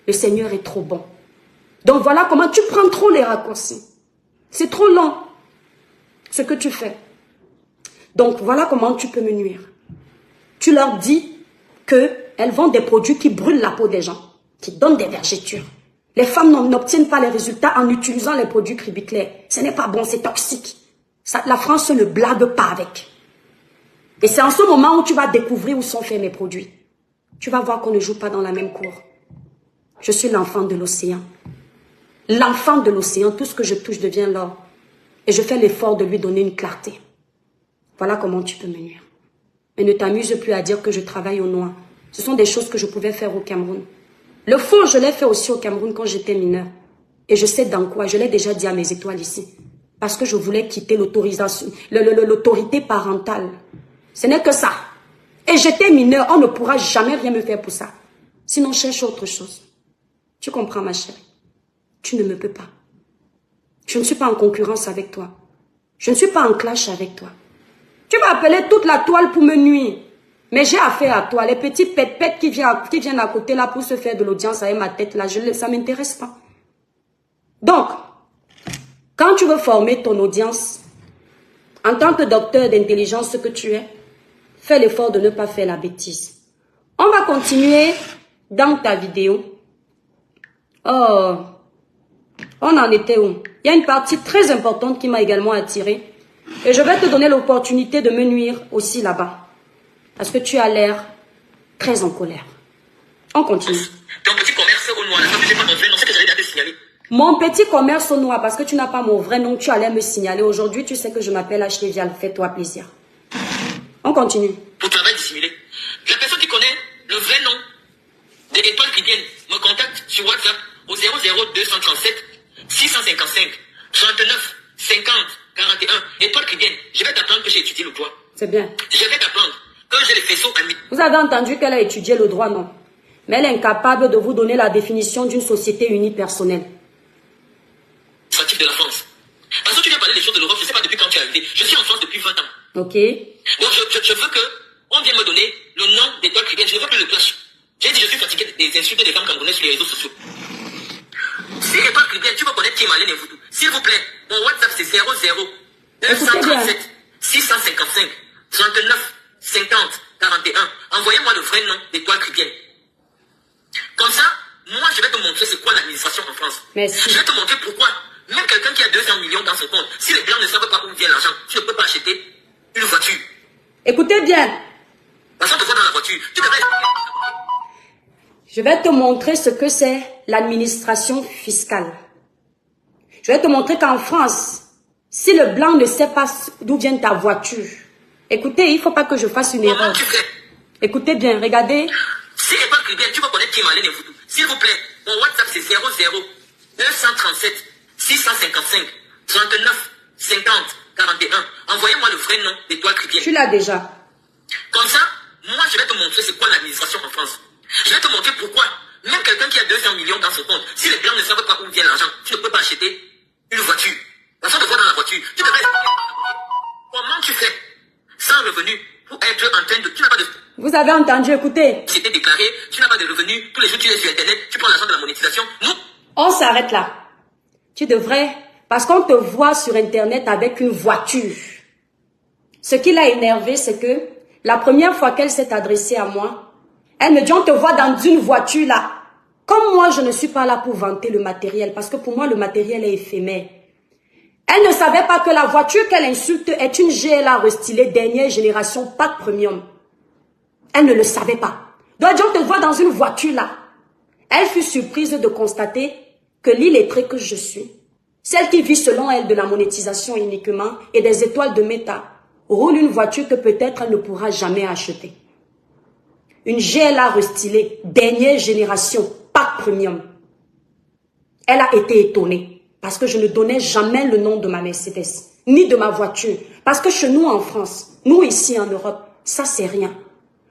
[SPEAKER 2] Le Seigneur est trop bon. Donc voilà comment tu prends trop les raccourcis. C'est trop long, ce que tu fais. Donc voilà comment tu peux me nuire. Tu leur dis qu'elles vendent des produits qui brûlent la peau des gens, qui donnent des vergetures. Les femmes n'obtiennent pas les résultats en utilisant les produits Cribiclair. Ce n'est pas bon, c'est toxique. Ça, la France ne blague pas avec. Et c'est en ce moment où tu vas découvrir où sont faits mes produits. Tu vas voir qu'on ne joue pas dans la même cour. Je suis l'enfant de l'océan. L'enfant de l'océan, tout ce que je touche devient l'or. Et je fais l'effort de lui donner une clarté. Voilà comment tu peux me nuire. Mais ne t'amuse plus à dire que je travaille au noir. Ce sont des choses que je pouvais faire au Cameroun. Le faux, je l'ai fait aussi au Cameroun quand j'étais mineure. Et je sais dans quoi, je l'ai déjà dit à mes étoiles ici. Parce que je voulais quitter l'autorité parentale. Ce n'est que ça. Et j'étais mineure, on ne pourra jamais rien me faire pour ça. Sinon, cherche autre chose. Tu comprends, ma chérie? Tu ne me peux pas. Je ne suis pas en concurrence avec toi. Je ne suis pas en clash avec toi. Tu m'as appelé toute la toile pour me nuire. Mais j'ai affaire à toi. Les petits pètes qui viennent à côté là pour se faire de l'audience avec ma tête là, ça ne m'intéresse pas. Donc, quand tu veux former ton audience, en tant que docteur d'intelligence que tu es, fais l'effort de ne pas faire la bêtise. On va continuer dans ta vidéo. Oh, on en était où? Il y a une partie très importante qui m'a également attirée. Et je vais te donner l'opportunité de me nuire aussi là-bas. Parce que tu as l'air très en colère. On continue.
[SPEAKER 3] Ton petit commerce au noir, ça, tu n'as pas mon vrai nom, c'est que j'allais te signaler.
[SPEAKER 2] Mon petit commerce au noir, parce que tu n'as pas mon vrai nom, tu allais me signaler. Aujourd'hui, tu sais que je m'appelle Ashley Vial. Fais-toi plaisir. On continue.
[SPEAKER 3] Pour travail dissimulé. La personne qui connaît le vrai nom des étoiles qui viennent me contacte sur WhatsApp au 00237 655 39 50 41. Étoiles qui viennent. Je vais t'apprendre que j'ai étudié le droit.
[SPEAKER 2] C'est bien.
[SPEAKER 3] Je vais t'apprendre que j'ai les faisceaux amis.
[SPEAKER 2] Vous avez entendu qu'elle a étudié le droit, non? Mais elle est incapable de vous donner la définition d'une société unipersonnelle.
[SPEAKER 3] De la France. Parce que tu viens parler des choses de l'Europe, je ne sais pas depuis quand tu es arrivé. Je suis en France depuis 20 ans.
[SPEAKER 2] Ok.
[SPEAKER 3] Donc je veux que on vienne me donner le nom d'étoiles qui viennent. Je ne veux plus le clash. J'ai dit je suis fatigué des insultes des femmes camerounaises sur les réseaux sociaux. Si étoiles qui viennent, tu veux connaître qui est Malène et Voodoo. S'il vous plaît, mon WhatsApp c'est 00 237 655 39 50 41. Envoyez-moi le vrai nom d'étoiles qui viennent. Comme ça, moi je vais te montrer c'est quoi l'administration en France.
[SPEAKER 2] Merci.
[SPEAKER 3] Je vais te montrer pourquoi. Même quelqu'un qui a 200 millions dans son compte, si les blancs ne savent pas où vient l'argent, tu ne peux pas acheter une voiture.
[SPEAKER 2] Écoutez bien.
[SPEAKER 3] Parce qu'on te voit dans la voiture, tu devrais...
[SPEAKER 2] Je vais te montrer ce que c'est l'administration fiscale. Je vais te montrer qu'en France, si le blanc ne sait pas d'où vient ta voiture, écoutez, il ne faut pas que je fasse une erreur.
[SPEAKER 3] Tu fais?
[SPEAKER 2] Écoutez bien, regardez.
[SPEAKER 3] Si les banques viennent, tu vas connaître qui est Malène et Voodoo. S'il vous plaît, mon WhatsApp c'est 00 237 655 39 50 41. Envoyez-moi le vrai nom d'étoile chrétienne.
[SPEAKER 2] Tu l'as déjà.
[SPEAKER 3] Comme ça, moi je vais te montrer c'est quoi l'administration en France. Je vais te montrer pourquoi même quelqu'un qui a 200 millions dans son compte, si les blancs ne savent pas où vient l'argent, tu ne peux pas acheter une voiture. Parce qu'on te voit dans la voiture, tu devrais... Comment tu fais sans revenu pour être en train de... Tu n'as pas de...
[SPEAKER 2] Vous avez entendu, écoutez.
[SPEAKER 3] C'était déclaré, tu n'as pas de revenus, tous les jours tu es sur Internet, tu prends l'argent de la monétisation. Nous,
[SPEAKER 2] on s'arrête là. Tu devrais, parce qu'on te voit sur Internet avec une voiture. Ce qui l'a énervé, c'est que la première fois qu'elle s'est adressée à moi, elle me dit, on te voit dans une voiture là. Comme moi, je ne suis pas là pour vanter le matériel, parce que pour moi, le matériel est éphémère. Elle ne savait pas que la voiture qu'elle insulte est une GLA restylée dernière génération, pas de premium. Elle ne le savait pas. Donc, on te voit dans une voiture là. Elle fut surprise de constater que l'illettrée que je suis, celle qui vit selon elle de la monétisation uniquement et des étoiles de méta, roule une voiture que peut-être elle ne pourra jamais acheter. Une GLA restylée, dernière génération, pas premium. Elle a été étonnée parce que je ne donnais jamais le nom de ma Mercedes, ni de ma voiture. Parce que chez nous en France, nous ici en Europe, ça c'est rien.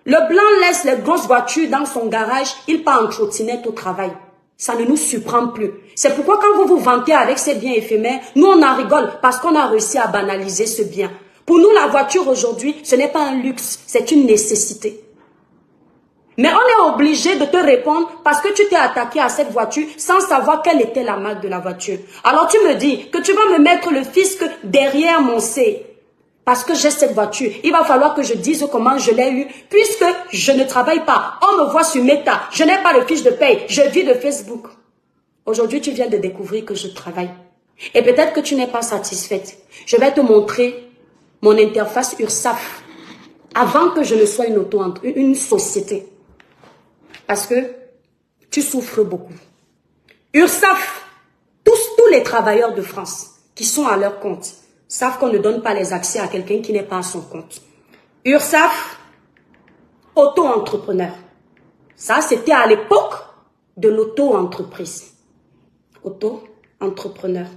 [SPEAKER 2] Le blanc laisse les grosses voitures dans son garage, il part en trottinette au travail. Ça ne nous surprend plus. C'est pourquoi quand vous vous vantez avec ces biens éphémères, nous on en rigole parce qu'on a réussi à banaliser ce bien. Pour nous, la voiture aujourd'hui, ce n'est pas un luxe, c'est une nécessité. Mais on est obligé de te répondre parce que tu t'es attaqué à cette voiture sans savoir quelle était la marque de la voiture. Alors tu me dis que tu vas me mettre le fisc derrière mon C. Parce que j'ai cette voiture, il va falloir que je dise comment je l'ai eue puisque je ne travaille pas. On me voit sur Meta, je n'ai pas de fiche de paye, je vis de Facebook. Aujourd'hui, tu viens de découvrir que je travaille. Et peut-être que tu n'es pas satisfaite. Je vais te montrer mon interface URSSAF avant que je ne sois une société. Parce que tu souffres beaucoup. URSSAF, tous les travailleurs de France qui sont à leur compte savent qu'on ne donne pas les accès à quelqu'un qui n'est pas à son compte. URSSAF, auto-entrepreneur. Ça, c'était à l'époque de l'auto-entreprise. Auto-entrepreneur.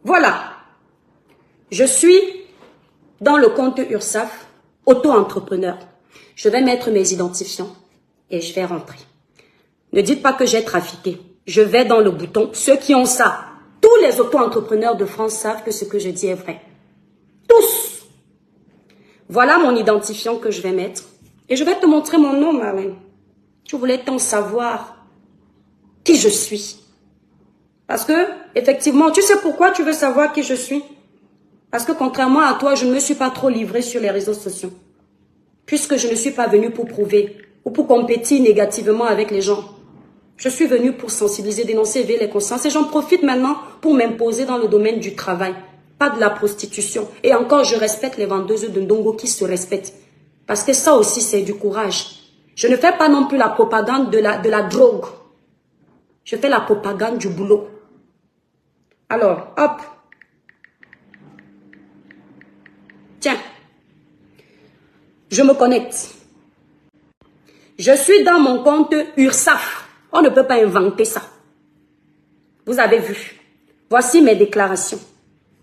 [SPEAKER 2] Voilà. Je suis dans le compte URSSAF, auto-entrepreneur. Je vais mettre mes identifiants et je vais rentrer. Ne dites pas que j'ai trafiqué. Je vais dans le bouton. Ceux qui ont ça, tous les auto-entrepreneurs de France savent que ce que je dis est vrai. Tous. Voilà mon identifiant que je vais mettre. Et je vais te montrer mon nom, ma reine. Tu voulais tant savoir qui je suis. Parce que, effectivement, tu sais pourquoi tu veux savoir qui je suis? Parce que contrairement à toi, je ne me suis pas trop livrée sur les réseaux sociaux. Puisque je ne suis pas venue pour prouver ou pour compétir négativement avec les gens. Je suis venue pour sensibiliser, dénoncer, éveiller les consciences. Et j'en profite maintenant pour m'imposer dans le domaine du travail. Pas de la prostitution. Et encore, je respecte les vendeuses de Ndongo qui se respectent. Parce que ça aussi, c'est du courage. Je ne fais pas non plus la propagande de la drogue. Je fais la propagande du boulot. Alors, hop. Tiens. Je me connecte. Je suis dans mon compte URSSAF. On ne peut pas inventer ça. Vous avez vu. Voici mes déclarations.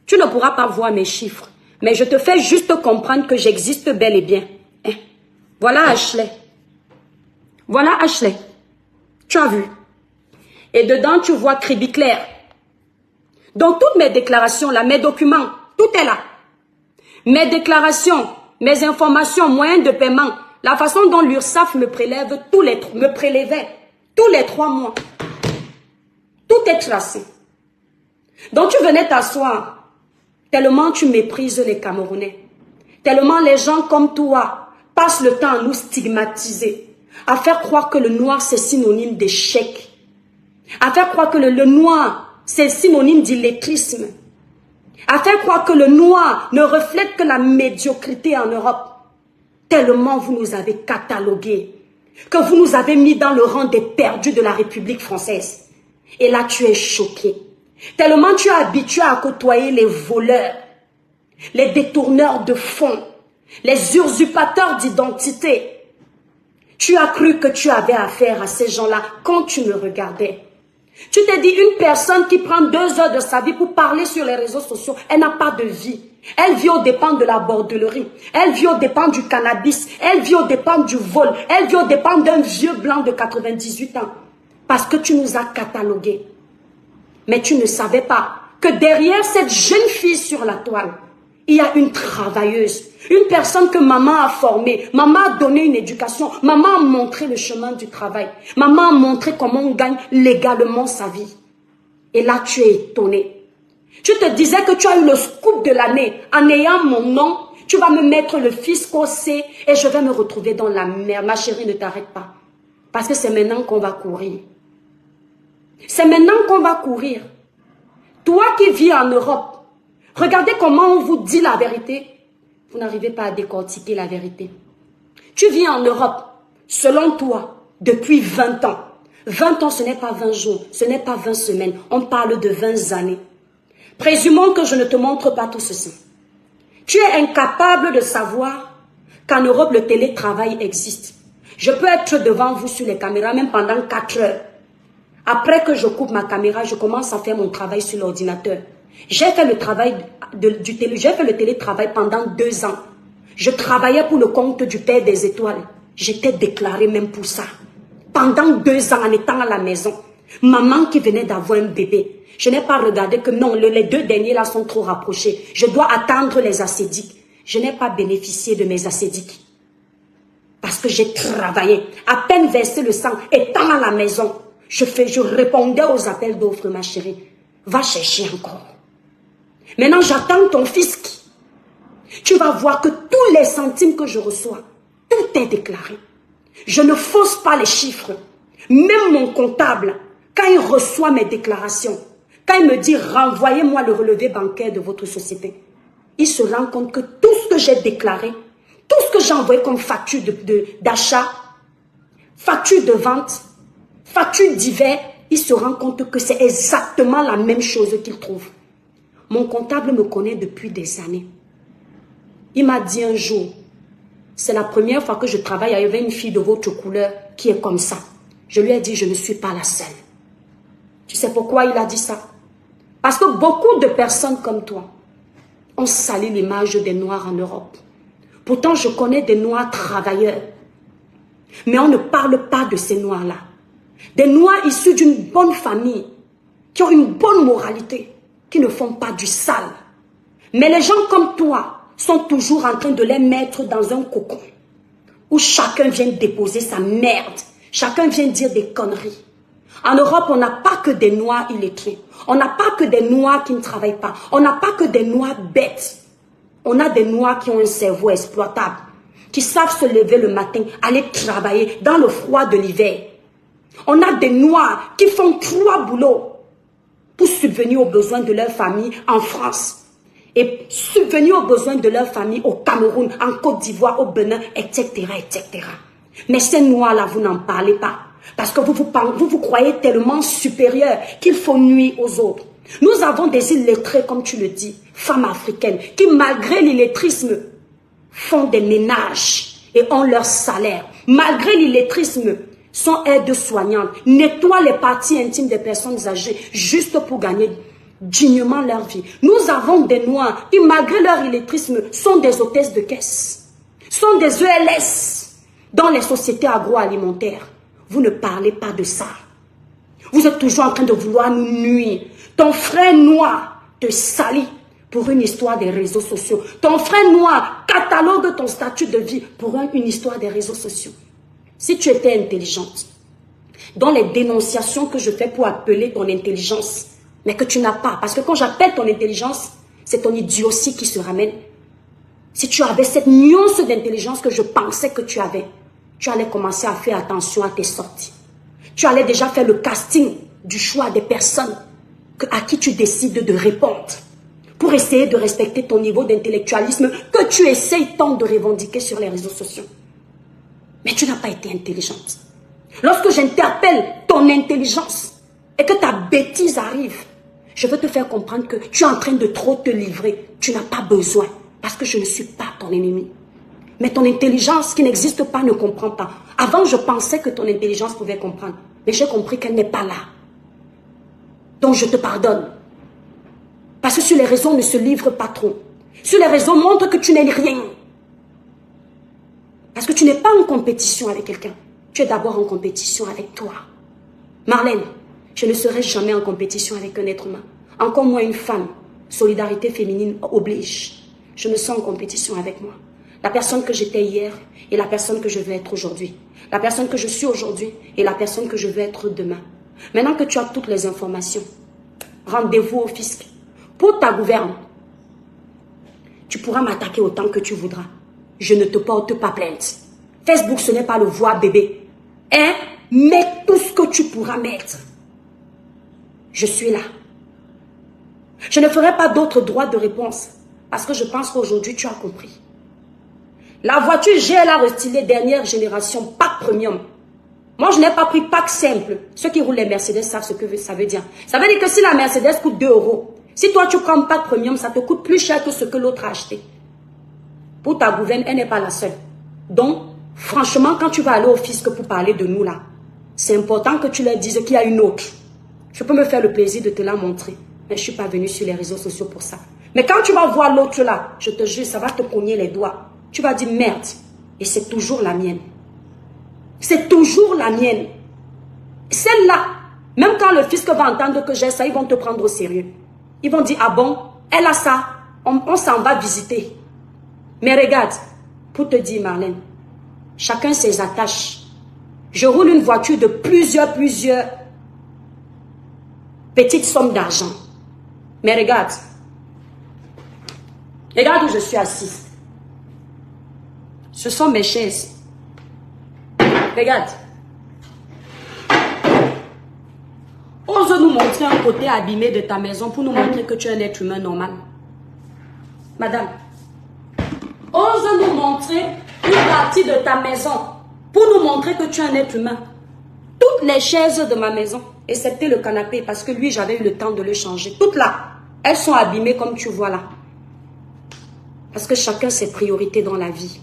[SPEAKER 2] Tu ne pourras pas voir mes chiffres. Mais je te fais juste comprendre que j'existe bel et bien. Hein? Voilà Ashley. Voilà Ashley. Tu as vu. Et dedans, tu vois Crédit Clair. Dans toutes mes déclarations, là, mes documents, tout est là. Mes déclarations, mes informations, moyens de paiement, la façon dont l'URSSAF me prélevait tous les 3 mois. Tout est tracé. Donc tu venais t'asseoir, tellement tu méprises les Camerounais, tellement les gens comme toi passent le temps à nous stigmatiser, à faire croire que le noir c'est synonyme d'échec, à faire croire que le noir c'est synonyme d'illettrisme, à faire croire que le noir ne reflète que la médiocrité en Europe. Tellement vous nous avez catalogués, que vous nous avez mis dans le rang des perdus de la République française. Et là, tu es choqué. Tellement tu es habitué à côtoyer les voleurs, les détourneurs de fonds, les usurpateurs d'identité. Tu as cru que tu avais affaire à ces gens-là quand tu me regardais. Tu t'es dit, une personne qui prend 2 heures de sa vie pour parler sur les réseaux sociaux, elle n'a pas de vie. Elle vit aux dépens de la bordellerie. Elle vit aux dépens du cannabis. Elle vit aux dépens du vol. Elle vit aux dépens d'un vieux blanc de 98 ans. Parce que tu nous as catalogués. Mais tu ne savais pas que derrière cette jeune fille sur la toile, il y a une travailleuse. Une personne que maman a formée. Maman a donné une éducation. Maman a montré le chemin du travail. Maman a montré comment on gagne légalement sa vie. Et là, tu es étonné. Tu te disais que tu as eu le scoop de l'année. En ayant mon nom, tu vas me mettre le fisc au C et je vais me retrouver dans la mer. Ma chérie, ne t'arrête pas. Parce que c'est maintenant qu'on va courir. C'est maintenant qu'on va courir. Toi qui vis en Europe, regardez comment on vous dit la vérité. Vous n'arrivez pas à décortiquer la vérité. Tu vis en Europe, selon toi, depuis 20 ans. 20 ans, ce n'est pas 20 jours, ce n'est pas 20 semaines. On parle de 20 années. Présumons que je ne te montre pas tout ceci. Tu es incapable de savoir qu'en Europe, le télétravail existe. Je peux être devant vous sur les caméras même pendant 4 heures. Après que je coupe ma caméra, je commence à faire mon travail sur l'ordinateur. J'ai fait le travail j'ai fait le télétravail pendant 2 ans. Je travaillais pour le compte du Père des Étoiles. J'étais déclarée même pour ça. Pendant 2 ans en étant à la maison. Maman qui venait d'avoir un bébé. Je n'ai pas regardé que non, les 2 derniers là sont trop rapprochés. Je dois attendre les assédiques. Je n'ai pas bénéficié de mes assédiques. Parce que j'ai travaillé. À peine versé le sang, étant à la maison. Je répondais aux appels d'offres, ma chérie. Va chercher encore. Maintenant, j'attends ton fisc. Tu vas voir que tous les centimes que je reçois, tout est déclaré. Je ne fausse pas les chiffres. Même mon comptable, quand il reçoit mes déclarations, quand il me dit renvoyez-moi le relevé bancaire de votre société, il se rend compte que tout ce que j'ai déclaré, tout ce que j'ai envoyé comme facture d'achat, facture de vente, facture divers, il se rend compte que c'est exactement la même chose qu'il trouve. Mon comptable me connaît depuis des années. Il m'a dit un jour, c'est la première fois que je travaille avec une fille de votre couleur qui est comme ça. Je lui ai dit, je ne suis pas la seule. Tu sais pourquoi il a dit ça? Parce que beaucoup de personnes comme toi ont sali l'image des Noirs en Europe. Pourtant, je connais des Noirs travailleurs. Mais on ne parle pas de ces Noirs-là. Des Noirs issus d'une bonne famille, qui ont une bonne moralité, qui ne font pas du sale. Mais les gens comme toi sont toujours en train de les mettre dans un cocon où chacun vient déposer sa merde. Chacun vient dire des conneries. En Europe, on n'a pas que des Noirs illettrés. On n'a pas que des Noirs qui ne travaillent pas. On n'a pas que des Noirs bêtes. On a des Noirs qui ont un cerveau exploitable, qui savent se lever le matin, aller travailler dans le froid de l'hiver. On a des Noirs qui font 3 boulots pour subvenir aux besoins de leur famille en France et subvenir aux besoins de leur famille au Cameroun, en Côte d'Ivoire, au Bénin, etc., etc. Mais ces Noirs-là, vous n'en parlez pas. Parce que vous vous croyez tellement supérieurs qu'il faut nuire aux autres. Nous avons des illettrés, comme tu le dis, femmes africaines, qui malgré l'illettrisme, font des ménages et ont leur salaire. Malgré l'illettrisme, sont aides-soignantes, nettoient les parties intimes des personnes âgées, juste pour gagner dignement leur vie. Nous avons des Noirs qui, malgré leur illettrisme, sont des hôtesses de caisse, sont des ELS dans les sociétés agroalimentaires. Vous ne parlez pas de ça. Vous êtes toujours en train de vouloir nous nuire. Ton frère noir te salit pour une histoire des réseaux sociaux. Ton frère noir catalogue ton statut de vie pour une histoire des réseaux sociaux. Si tu étais intelligente, dans les dénonciations que je fais pour appeler ton intelligence, mais que tu n'as pas, parce que quand j'appelle ton intelligence, c'est ton idiotie qui se ramène. Si tu avais cette nuance d'intelligence que je pensais que tu avais, tu allais commencer à faire attention à tes sorties. Tu allais déjà faire le casting du choix des personnes à qui tu décides de répondre pour essayer de respecter ton niveau d'intellectualisme que tu essayes tant de revendiquer sur les réseaux sociaux. Mais tu n'as pas été intelligente. Lorsque j'interpelle ton intelligence et que ta bêtise arrive, je veux te faire comprendre que tu es en train de trop te livrer. Tu n'as pas besoin parce que je ne suis pas ton ennemi. Mais ton intelligence qui n'existe pas ne comprend pas. Avant, je pensais que ton intelligence pouvait comprendre. Mais j'ai compris qu'elle n'est pas là. Donc, je te pardonne. Parce que sur les réseaux, on ne se livre pas trop. Sur les réseaux, montre que tu n'es rien. Parce que tu n'es pas en compétition avec quelqu'un. Tu es d'abord en compétition avec toi. Marlène, je ne serai jamais en compétition avec un être humain. Encore moins une femme. Solidarité féminine oblige. Je me sens en compétition avec moi. La personne que j'étais hier et la personne que je veux être aujourd'hui. La personne que je suis aujourd'hui et la personne que je veux être demain. Maintenant que tu as toutes les informations, rendez-vous au fisc. Pour ta gouverne, tu pourras m'attaquer autant que tu voudras. Je ne te porte pas plainte. Facebook, ce n'est pas le voir bébé. Hein? Mets tout ce que tu pourras mettre. Je suis là. Je ne ferai pas d'autres droits de réponse parce que je pense qu'aujourd'hui, tu as compris. La voiture GLA restylée dernière génération, pack premium. Moi, je n'ai pas pris pack simple. Ceux qui roulent les Mercedes savent ce que ça veut dire. Ça veut dire que si la Mercedes coûte 2 €, si toi tu prends pack premium, ça te coûte plus cher que ce que l'autre a acheté. Pour ta gouverne, elle n'est pas la seule. Donc, Franchement, quand tu vas aller au fisc pour parler de nous là, c'est important que tu leur dises qu'il y a une autre. Je peux me faire le plaisir de te la montrer. Mais je ne suis pas venue sur les réseaux sociaux pour ça. Mais quand tu vas voir l'autre là, je te jure, ça va te cogner les doigts. Tu vas dire merde. Et c'est toujours la mienne. C'est toujours la mienne. Celle-là, même quand le fisc va entendre que j'ai ça, ils vont te prendre au sérieux. Ils vont dire, ah bon, elle a ça, on s'en va visiter. Mais regarde, pour te dire Marlène, chacun ses attaches. Je roule une voiture de plusieurs petites sommes d'argent. Mais regarde. Regarde où je suis assise. Ce sont mes chaises. Regarde. Ose nous montrer un côté abîmé de ta maison pour nous montrer que tu es un être humain normal. Madame. Ose nous montrer une partie de ta maison pour nous montrer que tu es un être humain. Toutes les chaises de ma maison, excepté le canapé, parce que lui, j'avais eu le temps de le changer. Toutes là, elles sont abîmées comme tu vois là. Parce que chacun ses priorités dans la vie.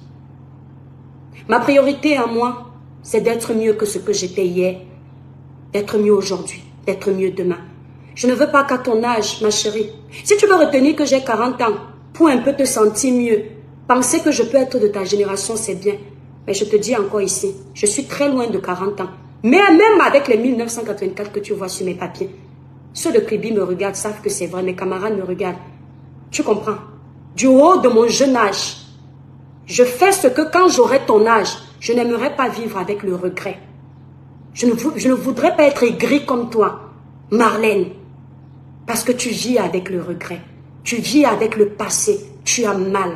[SPEAKER 2] Ma priorité à moi, c'est d'être mieux que ce que j'étais hier, d'être mieux aujourd'hui, d'être mieux demain. Je ne veux pas qu'à ton âge, ma chérie, si tu veux retenir que j'ai 40 ans, pour un peu te sentir mieux, penser que je peux être de ta génération, c'est bien. Mais je te dis encore ici, je suis très loin de 40 ans. Mais même avec les 1984 que tu vois sur mes papiers, ceux de Kribi me regardent, savent que c'est vrai, mes camarades me regardent. Tu comprends? Du haut de mon jeune âge, je fais ce que quand j'aurai ton âge, je n'aimerais pas vivre avec le regret. Je ne voudrais pas être aigri comme toi, Marlène, parce que tu vis avec le regret. Tu vis avec le passé, tu as mal.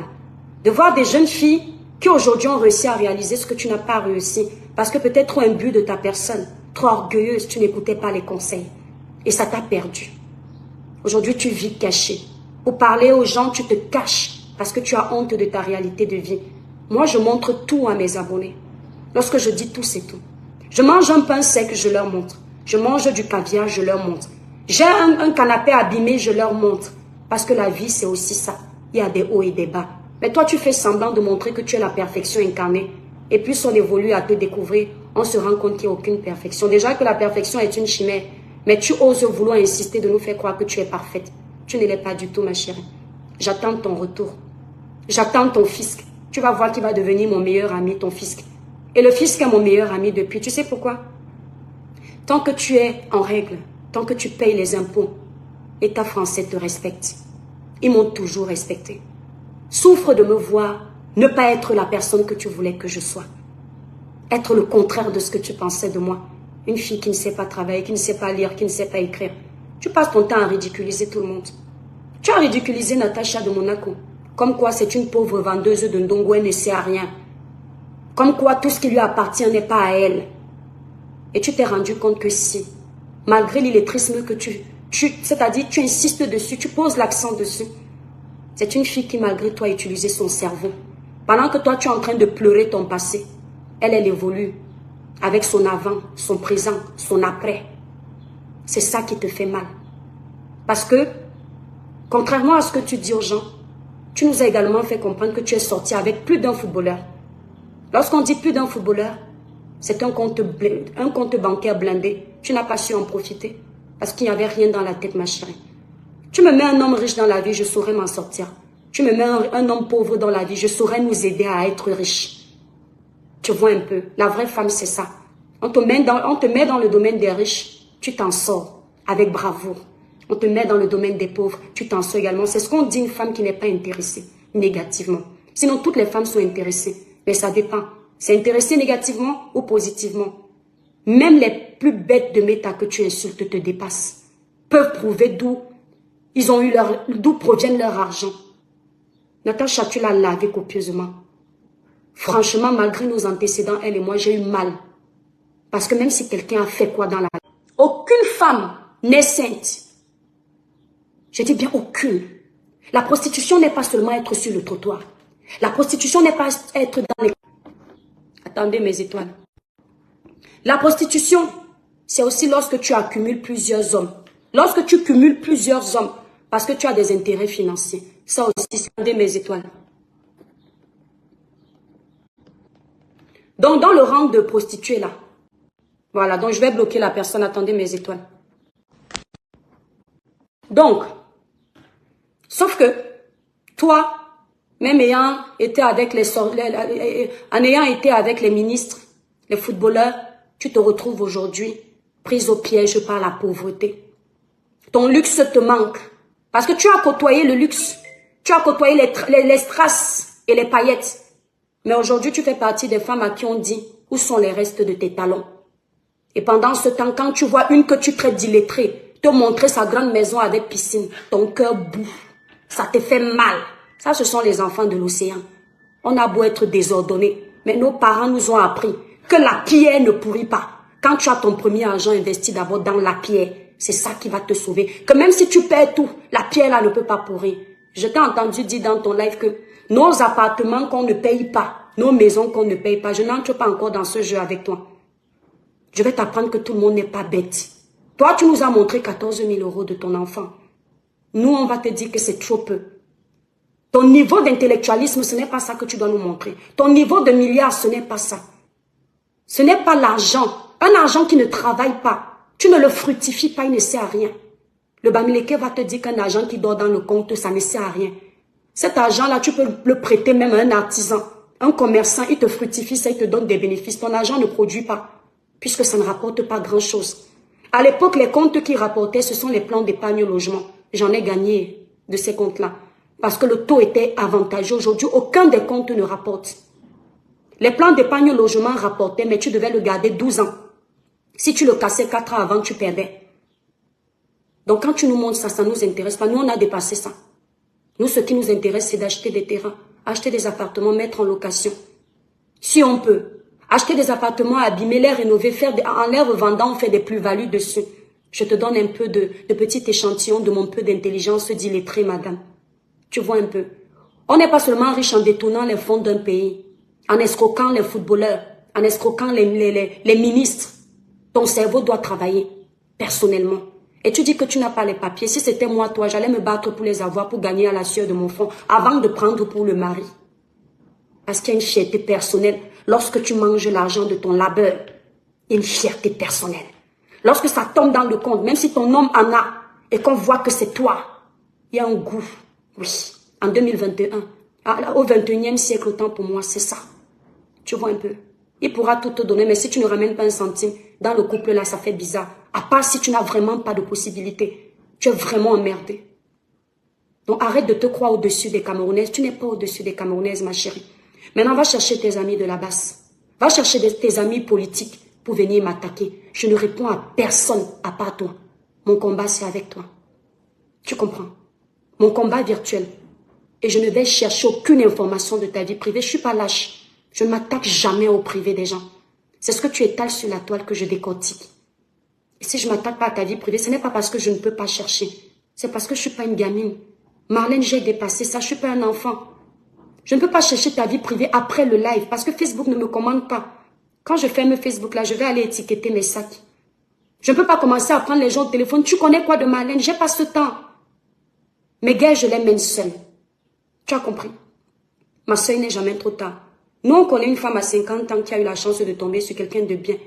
[SPEAKER 2] De voir des jeunes filles qui aujourd'hui ont réussi à réaliser ce que tu n'as pas réussi, parce que peut-être trop imbu de ta personne, trop orgueilleuse, tu n'écoutais pas les conseils. Et ça t'a perdu. Aujourd'hui, tu vis caché. Pour parler aux gens, tu te caches parce que tu as honte de ta réalité de vie. Moi, je montre tout à mes abonnés. Lorsque je dis tout, c'est tout. Je mange un pain sec, je leur montre. Je mange du caviar, je leur montre. J'ai un canapé abîmé, je leur montre. Parce que la vie, c'est aussi ça. Il y a des hauts et des bas. Mais toi, tu fais semblant de montrer que tu es la perfection incarnée. Et puis, on évolue à te découvrir, on se rend compte qu'il n'y a aucune perfection. Déjà que la perfection est une chimère. Mais tu oses vouloir insister de nous faire croire que tu es parfaite. Tu ne l'es pas du tout, ma chérie. J'attends ton retour. J'attends ton fisc. Tu vas voir qu'il va devenir mon meilleur ami, ton fisc. Et le fisc est mon meilleur ami depuis. Tu sais pourquoi? Tant que tu es en règle, tant que tu payes les impôts, l'État français te respecte. Ils m'ont toujours respecté. Souffre de me voir ne pas être la personne que tu voulais que je sois. Être le contraire de ce que tu pensais de moi. Une fille qui ne sait pas travailler, qui ne sait pas lire, qui ne sait pas écrire. Tu passes ton temps à ridiculiser tout le monde. Tu as ridiculisé Natacha de Monaco. Comme quoi c'est une pauvre vendeuse de Ndongo, elle ne sait à rien. Comme quoi tout ce qui lui appartient n'est pas à elle. Et tu t'es rendu compte que si, malgré l'illettrisme que c'est-à-dire tu insistes dessus, tu poses l'accent dessus. C'est une fille qui malgré toi a utilisé son cerveau. Pendant que toi tu es en train de pleurer ton passé, elle évolue avec son avant, son présent, son après. C'est ça qui te fait mal. Parce que, contrairement à ce que tu dis aux gens, tu nous as également fait comprendre que tu es sorti avec plus d'un footballeur. Lorsqu'on dit plus d'un footballeur, c'est un compte bancaire blindé. Tu n'as pas su en profiter. Parce qu'il n'y avait rien dans la tête, ma chérie. Tu me mets un homme riche dans la vie, je saurais m'en sortir. Tu me mets un homme pauvre dans la vie, je saurais nous aider à être riches. Tu vois un peu, la vraie femme, c'est ça. On te met dans le domaine des riches, tu t'en sors avec bravoure. On te met dans le domaine des pauvres, tu t'en sors également. C'est ce qu'on dit une femme qui n'est pas intéressée, négativement. Sinon, toutes les femmes sont intéressées. Mais ça dépend. C'est intéressé négativement ou positivement. Même les plus bêtes de méta que tu insultes te dépassent. Peuvent prouver d'où proviennent leur argent. Natacha, tu l'as lavé copieusement. Franchement, malgré nos antécédents, elle et moi, j'ai eu mal. Parce que même si quelqu'un a fait quoi dans la vie, aucune femme n'est sainte. Je dis bien aucune. La prostitution n'est pas seulement être sur le trottoir. La prostitution n'est pas être dans les... Attendez mes étoiles. La prostitution, c'est aussi lorsque tu accumules plusieurs hommes. Lorsque tu cumules plusieurs hommes, parce que tu as des intérêts financiers. Ça aussi, attendez mes étoiles. Donc, dans le rang de prostituée, là. Voilà, donc je vais bloquer la personne. Attendez mes étoiles. Donc, sauf que, toi, même ayant été avec en ayant été avec les ministres, les footballeurs, tu te retrouves aujourd'hui prise au piège par la pauvreté. Ton luxe te manque. Parce que tu as côtoyé le luxe. Tu as côtoyé les strass et les paillettes. Mais aujourd'hui, tu fais partie des femmes à qui on dit où sont les restes de tes talons. Et pendant ce temps, quand tu vois une que tu traites d'illettrée te montrer sa grande maison avec piscine, ton cœur bouffe. Ça te fait mal. Ça, ce sont les enfants de l'océan. On a beau être désordonnés, mais nos parents nous ont appris que la pierre ne pourrit pas. Quand tu as ton premier argent investi d'abord dans la pierre, c'est ça qui va te sauver. Que même si tu perds tout, la pierre là ne peut pas pourrir. Je t'ai entendu dire dans ton live que nos appartements qu'on ne paye pas, nos maisons qu'on ne paye pas, je n'entre pas encore dans ce jeu avec toi. Je vais t'apprendre que tout le monde n'est pas bête. Toi, tu nous as montré 14 000 € de ton enfant. Nous, on va te dire que c'est trop peu. Ton niveau d'intellectualisme, ce n'est pas ça que tu dois nous montrer. Ton niveau de milliards, ce n'est pas ça. Ce n'est pas l'argent. Un argent qui ne travaille pas. Tu ne le fructifies pas, il ne sert à rien. Le Bamileke va te dire qu'un argent qui dort dans le compte, ça ne sert à rien. Cet argent-là, tu peux le prêter même à un artisan, un commerçant, il te fructifie, ça, il te donne des bénéfices. Ton argent ne produit pas, puisque ça ne rapporte pas grand-chose. À l'époque, les comptes qui rapportaient, ce sont les plans d'épargne au logement. J'en ai gagné de ces comptes-là. Parce que le taux était avantageux. Aujourd'hui, aucun des comptes ne rapporte. Les plans d'épargne au logement rapportaient, mais tu devais le garder 12 ans. Si tu le cassais 4 ans avant, tu perdais. Donc quand tu nous montres ça, ça ne nous intéresse pas. Nous, on a dépassé ça. Nous, ce qui nous intéresse, c'est d'acheter des terrains, acheter des appartements, mettre en location. Si on peut. Acheter des appartements, abîmer, les rénover, en les revendant, on fait des plus-values dessus. Je te donne un peu de petit échantillon de mon peu d'intelligence d'illettré, madame. Tu vois un peu. On n'est pas seulement riche en détournant les fonds d'un pays, en escroquant les footballeurs, en escroquant les ministres. Ton cerveau doit travailler, personnellement. Et tu dis que tu n'as pas les papiers. Si c'était moi, toi, j'allais me battre pour les avoir, pour gagner à la sueur de mon front, avant de prendre pour le mari. Parce qu'il y a une fierté personnelle. Lorsque tu manges l'argent de ton labeur, il y a une fierté personnelle. Lorsque ça tombe dans le compte, même si ton homme en a, et qu'on voit que c'est toi, il y a un goût. Oui, en 2021, au 21e siècle, autant pour moi, c'est ça. Tu vois un peu. Il pourra tout te donner, mais si tu ne ramènes pas un centime, dans le couple là, ça fait bizarre. À part si tu n'as vraiment pas de possibilité. Tu es vraiment emmerdé. Donc arrête de te croire au-dessus des Camerounaises. Tu n'es pas au-dessus des Camerounaises, ma chérie. Maintenant, va chercher tes amis de la basse. Va chercher tes amis politiques pour venir m'attaquer. Je ne réponds à personne à part toi. Mon combat, c'est avec toi. Tu comprends? Mon combat virtuel. Et je ne vais chercher aucune information de ta vie privée. Je ne suis pas lâche. Je ne m'attaque jamais au privé des gens. C'est ce que tu étales sur la toile que je décortique. Et si je ne m'attaque pas à ta vie privée, ce n'est pas parce que je ne peux pas chercher. C'est parce que je ne suis pas une gamine. Marlène, j'ai dépassé ça. Je ne suis pas un enfant. Je ne peux pas chercher ta vie privée après le live parce que Facebook ne me commande pas. Quand je ferme Facebook là, je vais aller étiqueter mes sacs. Je ne peux pas commencer à prendre les gens au téléphone. Tu connais quoi de Marlène? J'ai pas ce temps. Mes gars, je les mène seule. Tu as compris? Ma soeur, il n'est jamais trop tard. Nous, on connaît une femme à 50 ans qui a eu la chance de tomber sur quelqu'un de bien,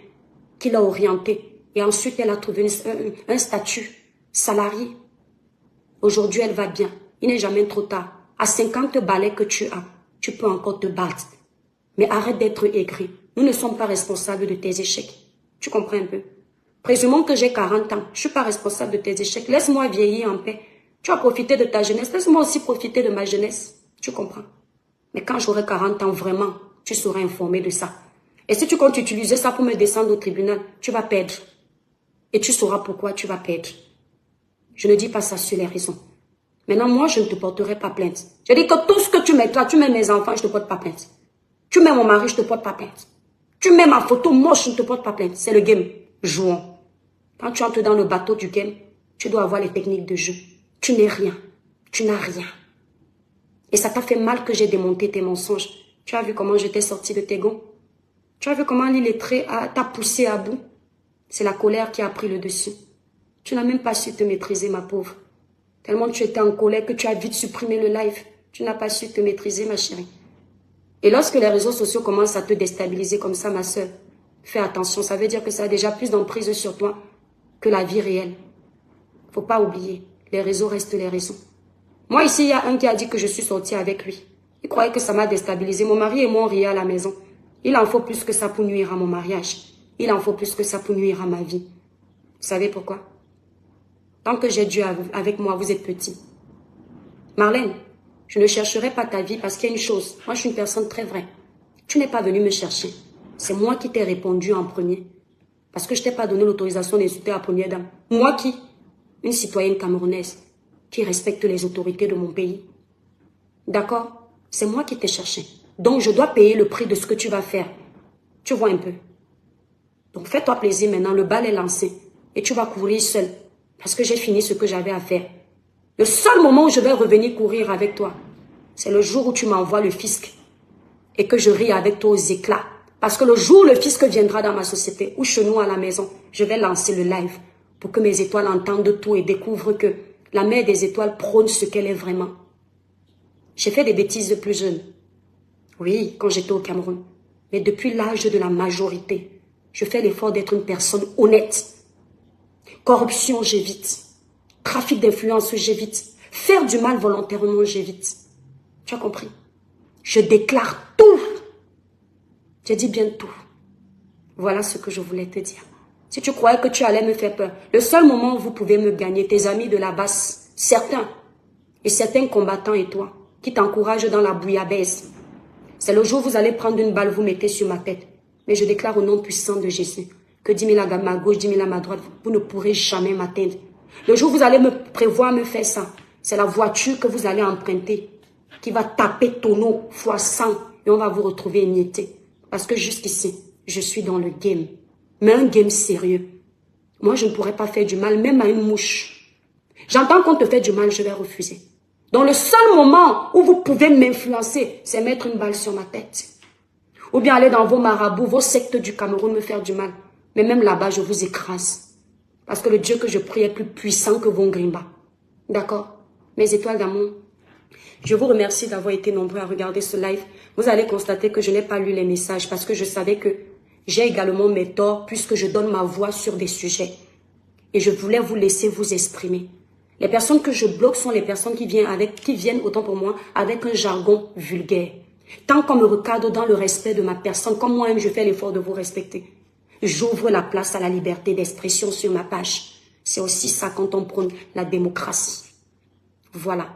[SPEAKER 2] qui l'a orientée. Et ensuite, elle a trouvé un statut salarié. Aujourd'hui, elle va bien. Il n'est jamais trop tard. À 50 balais que tu as, tu peux encore te battre. Mais arrête d'être aigri. Nous ne sommes pas responsables de tes échecs. Tu comprends un peu? Présumons que j'ai 40 ans. Je ne suis pas responsable de tes échecs. Laisse-moi vieillir en paix. Tu as profité de ta jeunesse. Laisse-moi aussi profiter de ma jeunesse. Tu comprends? Mais quand j'aurai 40 ans, vraiment, tu seras informé de ça. Et si tu comptes utiliser ça pour me descendre au tribunal, tu vas perdre. Et tu sauras pourquoi tu vas perdre. Je ne dis pas ça sur les raisons. Maintenant, moi, je ne te porterai pas plainte. Je dis que tout ce que tu mettras, tu mets mes enfants, je ne te porte pas plainte. Tu mets mon mari, je ne te porte pas plainte. Tu mets ma photo moche, je ne te porte pas plainte. C'est le game. Jouons. Quand tu entres dans le bateau du game, tu dois avoir les techniques de jeu. Tu n'es rien. Tu n'as rien. Et ça t'a fait mal que j'ai démonté tes mensonges. Tu as vu comment je t'ai sorti de tes gonds? Tu as vu comment l'illettré t'a poussé à bout? C'est la colère qui a pris le dessus. Tu n'as même pas su te maîtriser, ma pauvre. Tellement tu étais en colère que tu as vite supprimé le live. Tu n'as pas su te maîtriser, ma chérie. Et lorsque les réseaux sociaux commencent à te déstabiliser comme ça, ma soeur, fais attention. Ça veut dire que ça a déjà plus d'emprise sur toi que la vie réelle. Faut pas oublier, les réseaux restent les réseaux. Moi, ici, il y a un qui a dit que je suis sortie avec lui. Il croyait que ça m'a déstabilisé. Mon mari et moi, on riait à la maison. Il en faut plus que ça pour nuire à mon mariage. Il en faut plus que ça pour nuire à ma vie. Vous savez pourquoi? Tant que j'ai Dieu avec moi, vous êtes petit. Marlène, je ne chercherai pas ta vie parce qu'il y a une chose. Moi, je suis une personne très vraie. Tu n'es pas venu me chercher. C'est moi qui t'ai répondu en premier. Parce que je ne t'ai pas donné l'autorisation d'insulter la première dame. Moi qui? Une citoyenne camerounaise qui respecte les autorités de mon pays. D'accord? C'est moi qui t'ai cherché. Donc, je dois payer le prix de ce que tu vas faire. Tu vois un peu. Donc, fais-toi plaisir maintenant. Le bal est lancé. Et tu vas courir seul. Parce que j'ai fini ce que j'avais à faire. Le seul moment où je vais revenir courir avec toi, c'est le jour où tu m'envoies le fisc. Et que je ris avec toi aux éclats. Parce que le jour où le fisc viendra dans ma société, ou chez nous à la maison, je vais lancer le live. Pour que mes étoiles entendent tout et découvrent que la mère des étoiles prône ce qu'elle est vraiment. J'ai fait des bêtises plus jeune. Oui, quand j'étais au Cameroun. Mais depuis l'âge de la majorité, je fais l'effort d'être une personne honnête. Corruption, j'évite. Trafic d'influence, j'évite. Faire du mal volontairement, j'évite. Tu as compris? Je déclare tout. J'ai dit bien tout. Voilà ce que je voulais te dire. Si tu croyais que tu allais me faire peur, le seul moment où vous pouvez me gagner, tes amis de la basse, certains, et certains combattants et toi, qui t'encouragent dans la bouillabaisse, c'est le jour où vous allez prendre une balle, vous mettez sur ma tête. Mais je déclare au nom puissant de Jésus que 10 000 à ma gauche, 10 000 à ma droite, vous ne pourrez jamais m'atteindre. Le jour où vous allez me prévoir me faire ça, c'est la voiture que vous allez emprunter qui va taper tonneau fois 100 et on va vous retrouver émietté. Parce que jusqu'ici, je suis dans le game. Mais un game sérieux. Moi, je ne pourrais pas faire du mal, même à une mouche. J'entends qu'on te fait du mal, je vais refuser. Donc le seul moment où vous pouvez m'influencer, c'est mettre une balle sur ma tête. Ou bien aller dans vos marabouts, vos sectes du Cameroun me faire du mal. Mais même là-bas, je vous écrase. Parce que le Dieu que je prie est plus puissant que vos Ngrimba. D'accord? Mes étoiles d'amour, je vous remercie d'avoir été nombreux à regarder ce live. Vous allez constater que je n'ai pas lu les messages parce que je savais que j'ai également mes torts puisque je donne ma voix sur des sujets. Et je voulais vous laisser vous exprimer. Les personnes que je bloque sont les personnes qui viennent autant pour moi avec un jargon vulgaire. Tant qu'on me recadre dans le respect de ma personne, comme moi-même je fais l'effort de vous respecter, j'ouvre la place à la liberté d'expression sur ma page. C'est aussi ça quand on prône la démocratie. Voilà.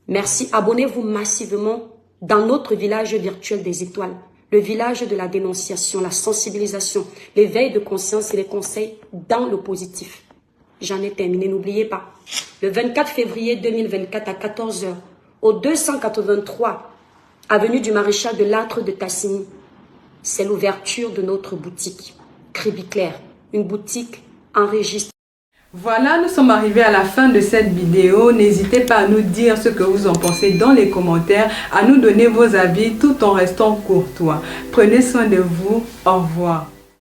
[SPEAKER 2] Merci. Abonnez-vous massivement dans notre village virtuel des étoiles. Le village de la dénonciation, la sensibilisation, l'éveil de conscience et les conseils dans le positif. J'en ai terminé. N'oubliez pas, le 24 février 2024 à 14 h, au 283 avenue du Maréchal de Lattre de Tassigny, c'est l'ouverture de notre boutique. Cribiclair, une boutique enregistrée.
[SPEAKER 1] Voilà, nous sommes arrivés à la fin de cette vidéo. N'hésitez pas à nous dire ce que vous en pensez dans les commentaires, à nous donner vos avis tout en restant courtois. Prenez soin de vous. Au revoir.